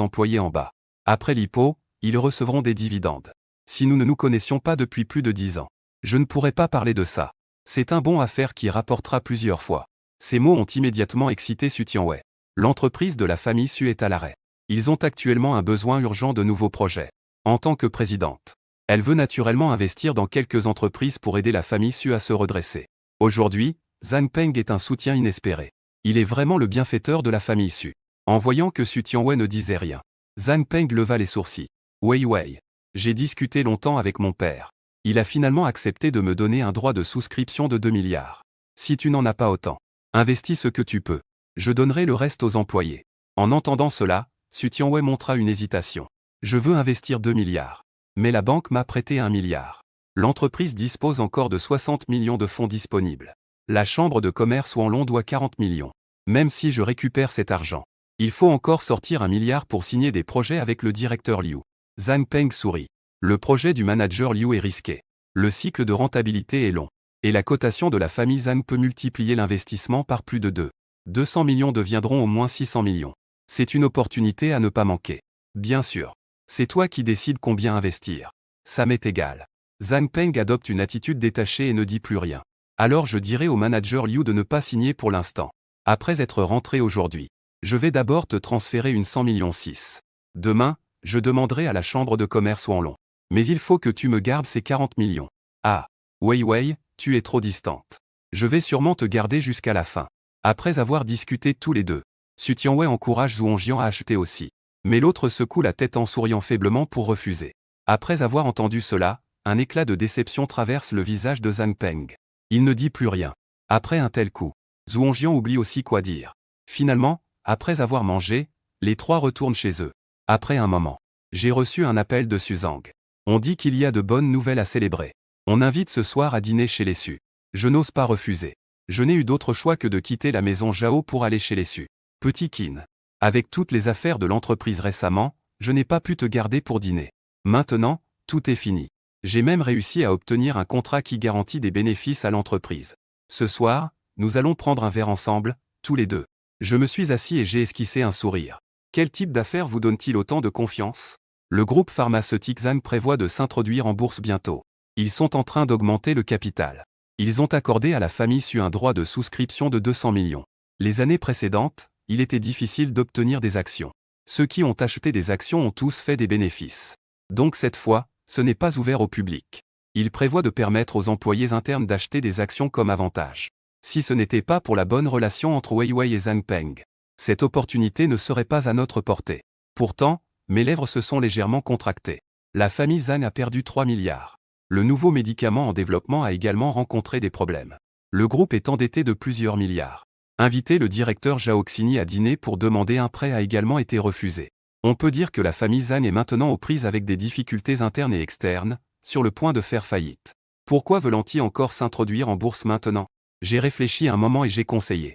employés en bas. Après l'IPO, ils recevront des dividendes. Si nous ne nous connaissions pas depuis plus de 10 ans, je ne pourrais pas parler de ça. C'est un bon affaire qui rapportera plusieurs fois. Ces mots ont immédiatement excité Su Tianwei. L'entreprise de la famille Su est à l'arrêt. Ils ont actuellement un besoin urgent de nouveaux projets. En tant que présidente, elle veut naturellement investir dans quelques entreprises pour aider la famille Su à se redresser. Aujourd'hui, Zhang Peng est un soutien inespéré. Il est vraiment le bienfaiteur de la famille Su. En voyant que Su Tianwei ne disait rien, Zhang Peng leva les sourcils. Wei Wei. J'ai discuté longtemps avec mon père. Il a finalement accepté de me donner un droit de souscription de 2 milliards. Si tu n'en as pas autant, investis ce que tu peux. Je donnerai le reste aux employés. En entendant cela, Su Tianwei montra une hésitation. Je veux investir 2 milliards. Mais la banque m'a prêté 1 milliard. L'entreprise dispose encore de 60 millions de fonds disponibles. La chambre de commerce Wanlong doit 40 millions. Même si je récupère cet argent, il faut encore sortir 1 milliard pour signer des projets avec le directeur Liu. Zhang Peng sourit. Le projet du manager Liu est risqué. Le cycle de rentabilité est long. Et la cotation de la famille Zhang peut multiplier l'investissement par plus de 2. 200 millions deviendront au moins 600 millions. C'est une opportunité à ne pas manquer. Bien sûr. C'est toi qui décides combien investir. Ça m'est égal. Zhang Peng adopte une attitude détachée et ne dit plus rien. Alors je dirai au manager Liu de ne pas signer pour l'instant. Après être rentré aujourd'hui, je vais d'abord te transférer une 100 millions 6. Demain, je demanderai à la chambre de commerce Wanlong. Mais il faut que tu me gardes ces 40 millions. Ah, Wei Wei, tu es trop distante. Je vais sûrement te garder jusqu'à la fin. Après avoir discuté tous les deux, Su Tianwei encourage Zhuangjian à acheter aussi. Mais l'autre secoue la tête en souriant faiblement pour refuser. Après avoir entendu cela, un éclat de déception traverse le visage de Zhang Peng. Il ne dit plus rien. Après un tel coup, Zhuangjian oublie aussi quoi dire. Finalement, après avoir mangé, Les trois retournent chez eux. Après un moment, j'ai reçu un appel de Suzang. On dit qu'il y a de bonnes nouvelles à célébrer. On invite ce soir à dîner chez les Su. Je n'ose pas refuser. Je n'ai eu d'autre choix que de quitter la maison Zhao pour aller chez les Su. Petit Qin. Avec toutes les affaires de l'entreprise récemment, je n'ai pas pu te garder pour dîner. Maintenant, tout est fini. J'ai même réussi à obtenir un contrat qui garantit des bénéfices à l'entreprise. Ce soir, nous allons prendre un verre ensemble, tous les deux. Je me suis assis et j'ai esquissé un sourire. Quel type d'affaires vous donne-t-il autant de confiance? Le groupe pharmaceutique Zhang prévoit de s'introduire en bourse bientôt. Ils sont en train d'augmenter le capital. Ils ont accordé à la famille Su un droit de souscription de 200 millions. Les années précédentes, il était difficile d'obtenir des actions. Ceux qui ont acheté des actions ont tous fait des bénéfices. Donc cette fois, ce n'est pas ouvert au public. Il prévoit de permettre aux employés internes d'acheter des actions comme avantage. Si ce n'était pas pour la bonne relation entre Weiwei et Zhang Peng, cette opportunité ne serait pas à notre portée. Pourtant, mes lèvres se sont légèrement contractées. La famille Zhang a perdu 3 milliards. Le nouveau médicament en développement a également rencontré des problèmes. Le groupe est endetté de plusieurs milliards. Inviter le directeur Zhao Xini à dîner pour demander un prêt a également été refusé. On peut dire que la famille Zhang est maintenant aux prises avec des difficultés internes et externes, sur le point de faire faillite. Pourquoi veulent-ils encore s'introduire en bourse maintenant? J'ai réfléchi un moment et j'ai conseillé.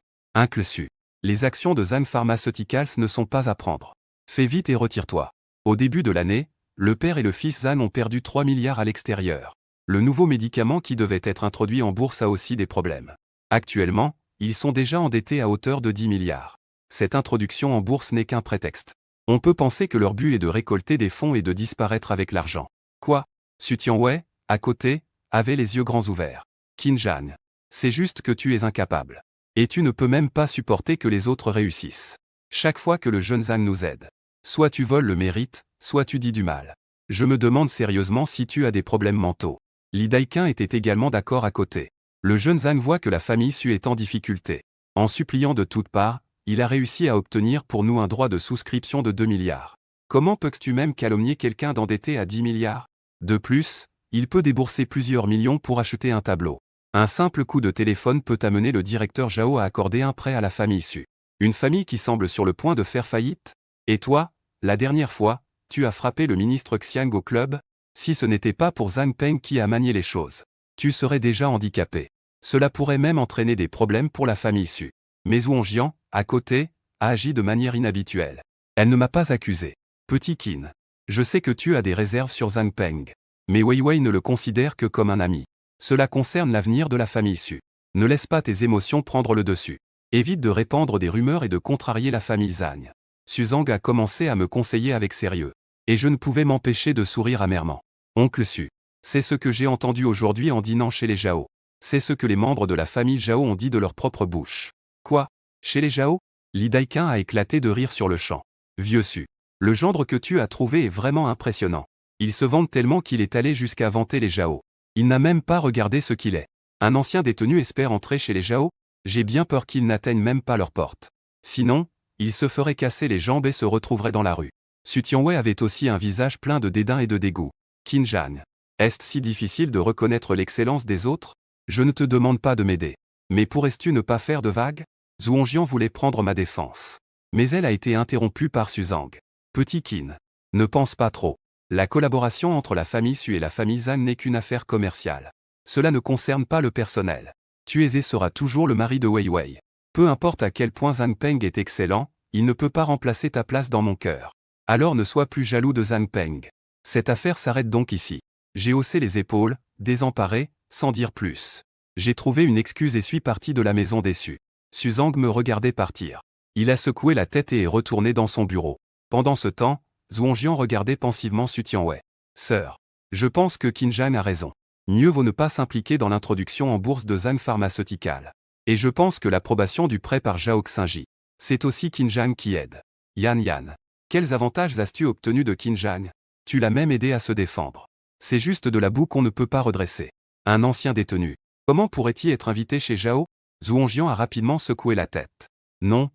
Su. Les actions de Zhang Pharmaceuticals ne sont pas à prendre. Fais vite et retire-toi. Au début de l'année, le père et le fils Zhang ont perdu 3 milliards à l'extérieur. Le nouveau médicament qui devait être introduit en bourse a aussi des problèmes. Actuellement, ils sont déjà endettés à hauteur de 10 milliards. Cette introduction en bourse n'est qu'un prétexte. On peut penser que leur but est de récolter des fonds et de disparaître avec l'argent. Quoi? Su Tianwei, à côté, avait les yeux grands ouverts. Qin Zhang. C'est juste que tu es incapable. Et tu ne peux même pas supporter que les autres réussissent. Chaque fois que le jeune Zhang nous aide, soit tu voles le mérite, soit tu dis du mal. Je me demande sérieusement si tu as des problèmes mentaux. Li Daiqin était également d'accord à côté. Le jeune Zhang voit que la famille Su est en difficulté. En suppliant de toutes parts, il a réussi à obtenir pour nous un droit de souscription de 2 milliards. Comment peux-tu même calomnier quelqu'un d'endetté à 10 milliards? De plus, il peut débourser plusieurs millions pour acheter un tableau. Un simple coup de téléphone peut amener le directeur Zhao à accorder un prêt à la famille Su. Une famille qui semble sur le point de faire faillite? Et toi, la dernière fois, tu as frappé le ministre Xiang au club? Si ce n'était pas pour Zhang Peng qui a manié les choses, tu serais déjà handicapé. Cela pourrait même entraîner des problèmes pour la famille Su. Mais Zhuang Jian, à côté, a agi de manière inhabituelle. Elle ne m'a pas accusé. Petit Qin. Je sais que tu as des réserves sur Zhang Peng. Mais Weiwei ne le considère que comme un ami. Cela concerne l'avenir de la famille Su. Ne laisse pas tes émotions prendre le dessus. Évite de répandre des rumeurs et de contrarier la famille Zhang. Suzang a commencé à me conseiller avec sérieux. Et je ne pouvais m'empêcher de sourire amèrement. Oncle Su. C'est ce que j'ai entendu aujourd'hui en dînant chez les Zhao. C'est ce que les membres de la famille Zhao ont dit de leur propre bouche. Quoi? Chez les Zhao? Li Daiqin a éclaté de rire sur le champ. Vieux Su. Le gendre que tu as trouvé est vraiment impressionnant. Il se vante tellement qu'il est allé jusqu'à vanter les Zhao. Il n'a même pas regardé ce qu'il est. Un ancien détenu espère entrer chez les Zhao? J'ai bien peur qu'il n'atteigne même pas leur porte. Sinon, il se ferait casser les jambes et se retrouverait dans la rue. Su Tianwei avait aussi un visage plein de dédain et de dégoût. Qin Zhang. Est-ce si difficile de reconnaître l'excellence des autres? Je ne te demande pas de m'aider. Mais pourrais-tu ne pas faire de vagues? Zhuang Jian voulait prendre ma défense. Mais elle a été interrompue par Suzang. Petit Qin. Ne pense pas trop. La collaboration entre la famille Su et la famille Zhang n'est qu'une affaire commerciale. Cela ne concerne pas le personnel. Tu es et seras toujours le mari de Weiwei. Peu importe à quel point Zhang Peng est excellent, il ne peut pas remplacer ta place dans mon cœur. Alors ne sois plus jaloux de Zhang Peng. Cette affaire s'arrête donc ici. J'ai haussé les épaules, désemparé, sans dire plus. J'ai trouvé une excuse et suis parti de la maison déçu. Suzang me regardait partir. Il a secoué la tête et est retourné dans son bureau. Pendant ce temps, Zhuang Jian regardait pensivement Su Tianwei. Sœur. Je pense que Qin Zhang a raison. Mieux vaut ne pas s'impliquer dans l'introduction en bourse de Zhang Pharmaceutical. Et je pense que l'approbation du prêt par Zhao Xingji. C'est aussi Qin Zhang qui aide. Yan. Quels avantages as-tu obtenus de Qin Zhang? Tu l'as même aidé à se défendre. C'est juste de la boue qu'on ne peut pas redresser. Un ancien détenu. Comment pourrait-il être invité chez Zhao? Zhuang Jian a rapidement secoué la tête. Non.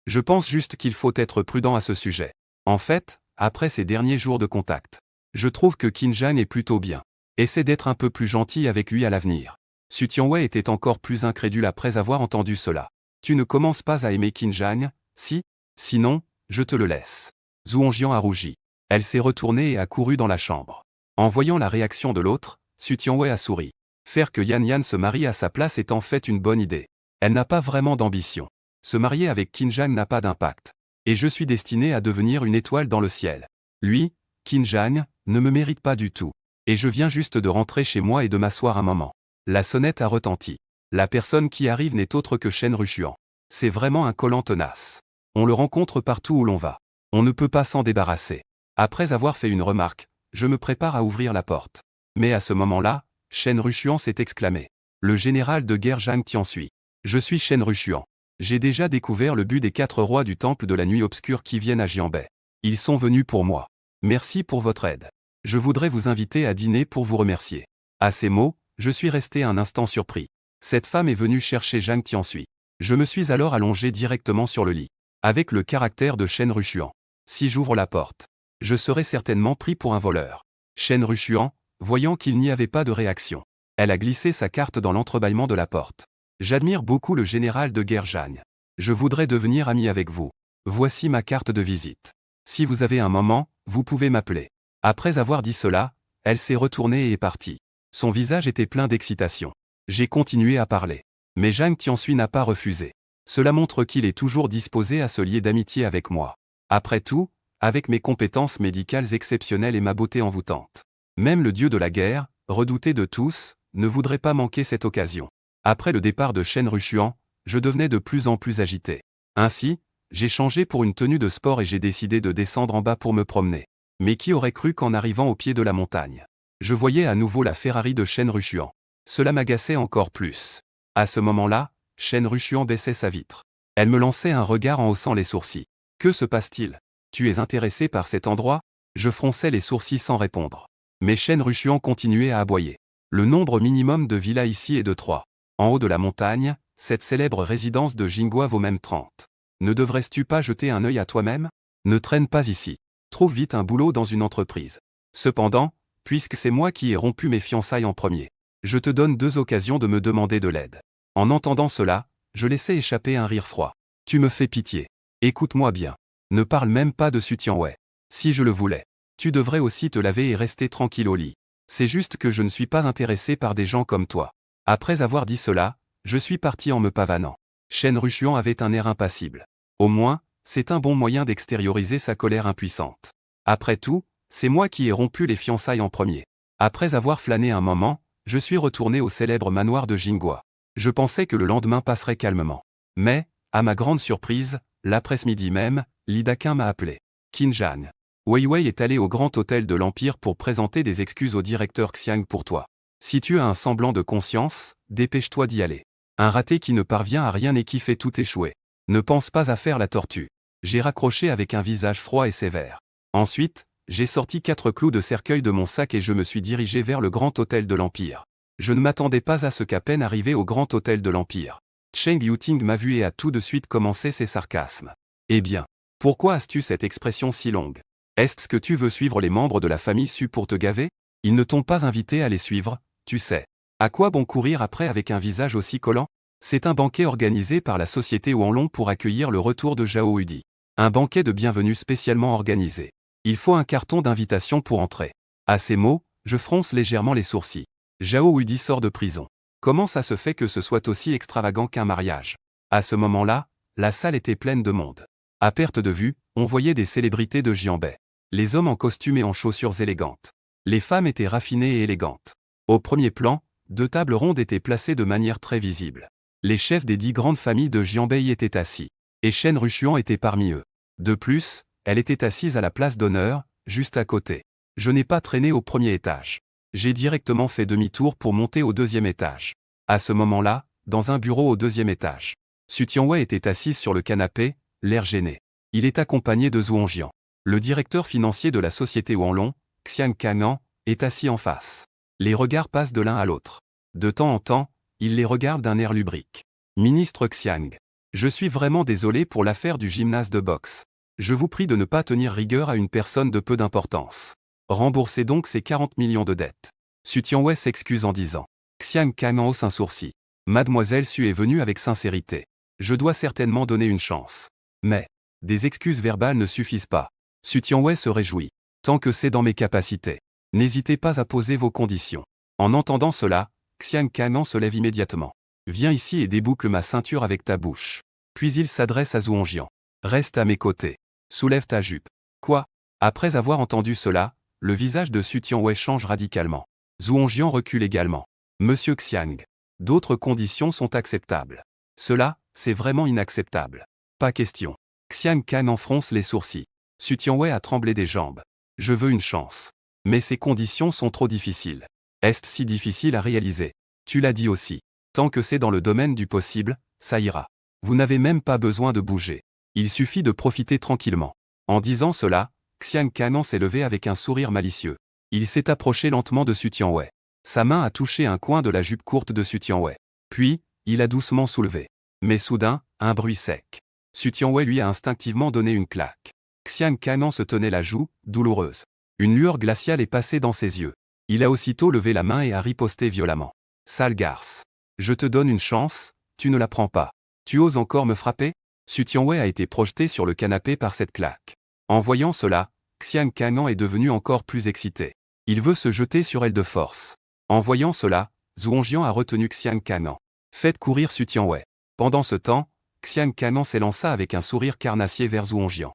Je pense juste qu'il faut être prudent à ce sujet. En fait, après ces derniers jours de contact, je trouve que Qin Zhang est plutôt bien. Essaie d'être un peu plus gentil avec lui à l'avenir. Su Tianwei était encore plus incrédule après avoir entendu cela. Tu ne commences pas à aimer Qin Zhang, si? Sinon, je te le laisse. Zhuang Jian a rougi. Elle s'est retournée et a couru dans la chambre. En voyant la réaction de l'autre, Su Tianwei a souri. Faire que Yan Yan se marie à sa place est en fait une bonne idée. Elle n'a pas vraiment d'ambition. Se marier avec Qin Zhang n'a pas d'impact. Et je suis destiné à devenir une étoile dans le ciel. Lui, Qin Zhang, ne me mérite pas du tout. Et je viens juste de rentrer chez moi et de m'asseoir un moment. La sonnette a retenti. La personne qui arrive n'est autre que Shen Rushuan. C'est vraiment un collant tenace. On le rencontre partout où l'on va. On ne peut pas s'en débarrasser. Après avoir fait une remarque, je me prépare à ouvrir la porte. Mais à ce moment-là, Shen Rushuan s'est exclamé. Le général de guerre Zhang Tianshui. Je suis Shen Rushuan. J'ai déjà découvert le but des 4 rois du temple de la nuit obscure qui viennent à Jianbei. Ils sont venus pour moi. Merci pour votre aide. Je voudrais vous inviter à dîner pour vous remercier. À ces mots, je suis resté un instant surpris. Cette femme est venue chercher Zhang Tianshui. Je me suis alors allongé directement sur le lit. Avec le caractère de Shen Rushuan. Si j'ouvre la porte, je serai certainement pris pour un voleur. Shen Rushuan, voyant qu'il n'y avait pas de réaction. Elle a glissé sa carte dans l'entrebâillement de la porte. J'admire beaucoup le général de guerre Zhang. Je voudrais devenir ami avec vous. Voici ma carte de visite. Si vous avez un moment, vous pouvez m'appeler. Après avoir dit cela, elle s'est retournée et est partie. Son visage était plein d'excitation. J'ai continué à parler. Mais Zhang Tianshui n'a pas refusé. Cela montre qu'il est toujours disposé à se lier d'amitié avec moi. Après tout, avec mes compétences médicales exceptionnelles et ma beauté envoûtante. Même le dieu de la guerre, redouté de tous, ne voudrait pas manquer cette occasion. Après le départ de Shen Rushuan, je devenais de plus en plus agité. Ainsi, j'ai changé pour une tenue de sport et j'ai décidé de descendre en bas pour me promener. Mais qui aurait cru qu'en arrivant au pied de la montagne, je voyais à nouveau la Ferrari de Shen Rushuan. Cela m'agaçait encore plus. À ce moment-là, Shen Rushuan baissait sa vitre. Elle me lançait un regard en haussant les sourcils. Que se passe-t-il? Tu es intéressé par cet endroit? Je fronçais les sourcils sans répondre. Mais Shen Rushuan continuait à aboyer. Le nombre minimum de villas ici est de 3. En haut de la montagne, cette célèbre résidence de Jingguo vaut même 30. Ne devrais-tu pas jeter un œil à toi-même? Ne traîne pas ici. Trouve vite un boulot dans une entreprise. Cependant, puisque c'est moi qui ai rompu mes fiançailles en premier, je te donne 2 occasions de me demander de l'aide. En entendant cela, je laissai échapper un rire froid. Tu me fais pitié. Écoute-moi bien. Ne parle même pas de Su Tianwei. Si je le voulais, tu devrais aussi te laver et rester tranquille au lit. C'est juste que je ne suis pas intéressé par des gens comme toi. Après avoir dit cela, je suis parti en me pavanant. Shen Rushuan avait un air impassible. Au moins, c'est un bon moyen d'extérioriser sa colère impuissante. Après tout, c'est moi qui ai rompu les fiançailles en premier. Après avoir flâné un moment, je suis retourné au célèbre manoir de Jingguo. Je pensais que le lendemain passerait calmement. Mais, à ma grande surprise, l'après-midi même, Lida Qin m'a appelé. Qin Zhang. Wei Wei est allé au Grand Hôtel de l'Empire pour présenter des excuses au directeur Xiang pour toi. Si tu as un semblant de conscience, dépêche-toi d'y aller. Un raté qui ne parvient à rien et qui fait tout échouer. Ne pense pas à faire la tortue. J'ai raccroché avec un visage froid et sévère. Ensuite, j'ai sorti 4 clous de cercueil de mon sac et je me suis dirigé vers le Grand Hôtel de l'Empire. Je ne m'attendais pas à ce qu'à peine arrivé au Grand Hôtel de l'Empire, Cheng Yuting m'a vu et a tout de suite commencé ses sarcasmes. Eh bien, pourquoi as-tu cette expression si longue? Est-ce que tu veux suivre les membres de la famille Su pour te gaver? Ils ne t'ont pas invité à les suivre, tu sais. À quoi bon courir après avec un visage aussi collant? C'est un banquet organisé par la société Wanlong pour accueillir le retour de Zhao Hudi. Un banquet de bienvenue spécialement organisé. Il faut un carton d'invitation pour entrer. À ces mots, je fronce légèrement les sourcils. Zhao Hudi sort de prison. Comment ça se fait que ce soit aussi extravagant qu'un mariage? À ce moment-là, la salle était pleine de monde. À perte de vue, on voyait des célébrités de Jianbei. Les hommes en costume et en chaussures élégantes. Les femmes étaient raffinées et élégantes. Au premier plan, 2 tables rondes étaient placées de manière très visible. Les chefs des 10 grandes familles de Jianbei y étaient assis. Et Shen Rushuan était parmi eux. De plus, elle était assise à la place d'honneur, juste à côté. Je n'ai pas traîné au premier étage. J'ai directement fait demi-tour pour monter au 2e étage. À ce moment-là, dans un bureau au 2e étage, Su Tianwei était assise sur le canapé, l'air gêné. Il est accompagné de Zhuang Jian. Le directeur financier de la société Wanlong, Xiang Kang'an, est assis en face. Les regards passent de l'un à l'autre. De temps en temps, il les regarde d'un air lubrique. Ministre Xiang. Je suis vraiment désolé pour l'affaire du gymnase de boxe. Je vous prie de ne pas tenir rigueur à une personne de peu d'importance. Remboursez donc ces 40 millions de dettes. Su Tianwei s'excuse en disant. Xiang Kang'an hausse un sourcil. Mademoiselle Su est venue avec sincérité. Je dois certainement donner une chance. Mais, Des excuses verbales ne suffisent pas. Su Tianwei se réjouit. Tant que c'est dans mes capacités. N'hésitez pas à poser vos conditions. En entendant cela, Xian Canan se lève immédiatement. Viens ici et déboucle ma ceinture avec ta bouche. Puis il s'adresse à Zhuangjian. Reste à mes côtés. Soulève ta jupe. Quoi? Après avoir entendu cela, le visage de Su Tianwei change radicalement. Zhuangjian recule également. Monsieur Xiang. D'autres conditions sont acceptables. Cela, c'est vraiment inacceptable. Pas question. Xian Canan fronce les sourcils. Su Tianwei a tremblé des jambes. Je veux une chance. Mais ces conditions sont trop difficiles. Est-ce si difficile à réaliser? Tu l'as dit aussi. Tant que c'est dans le domaine du possible, ça ira. Vous n'avez même pas besoin de bouger. Il suffit de profiter tranquillement. En disant cela, Xian Canan s'est levé avec un sourire malicieux. Il s'est approché lentement de Su Tianwei. Sa main a touché un coin de la jupe courte de Su Tianwei. Puis, il a doucement soulevé. Mais soudain, un bruit sec. Su Tianwei lui a instinctivement donné une claque. Xian Canan se tenait la joue, douloureuse. Une lueur glaciale est passée dans ses yeux. Il a aussitôt levé la main et a riposté violemment. Sale garce. Je te donne une chance, tu ne la prends pas. Tu oses encore me frapper? Su Tianwei a été projeté sur le canapé par cette claque. En voyant cela, Xian Canan est devenu encore plus excité. Il veut se jeter sur elle de force. En voyant cela, Zhuangjian a retenu Xian Canan. Faites courir Su Tianwei. Pendant ce temps, Xian Canan s'élança avec un sourire carnassier vers Zhuangjian.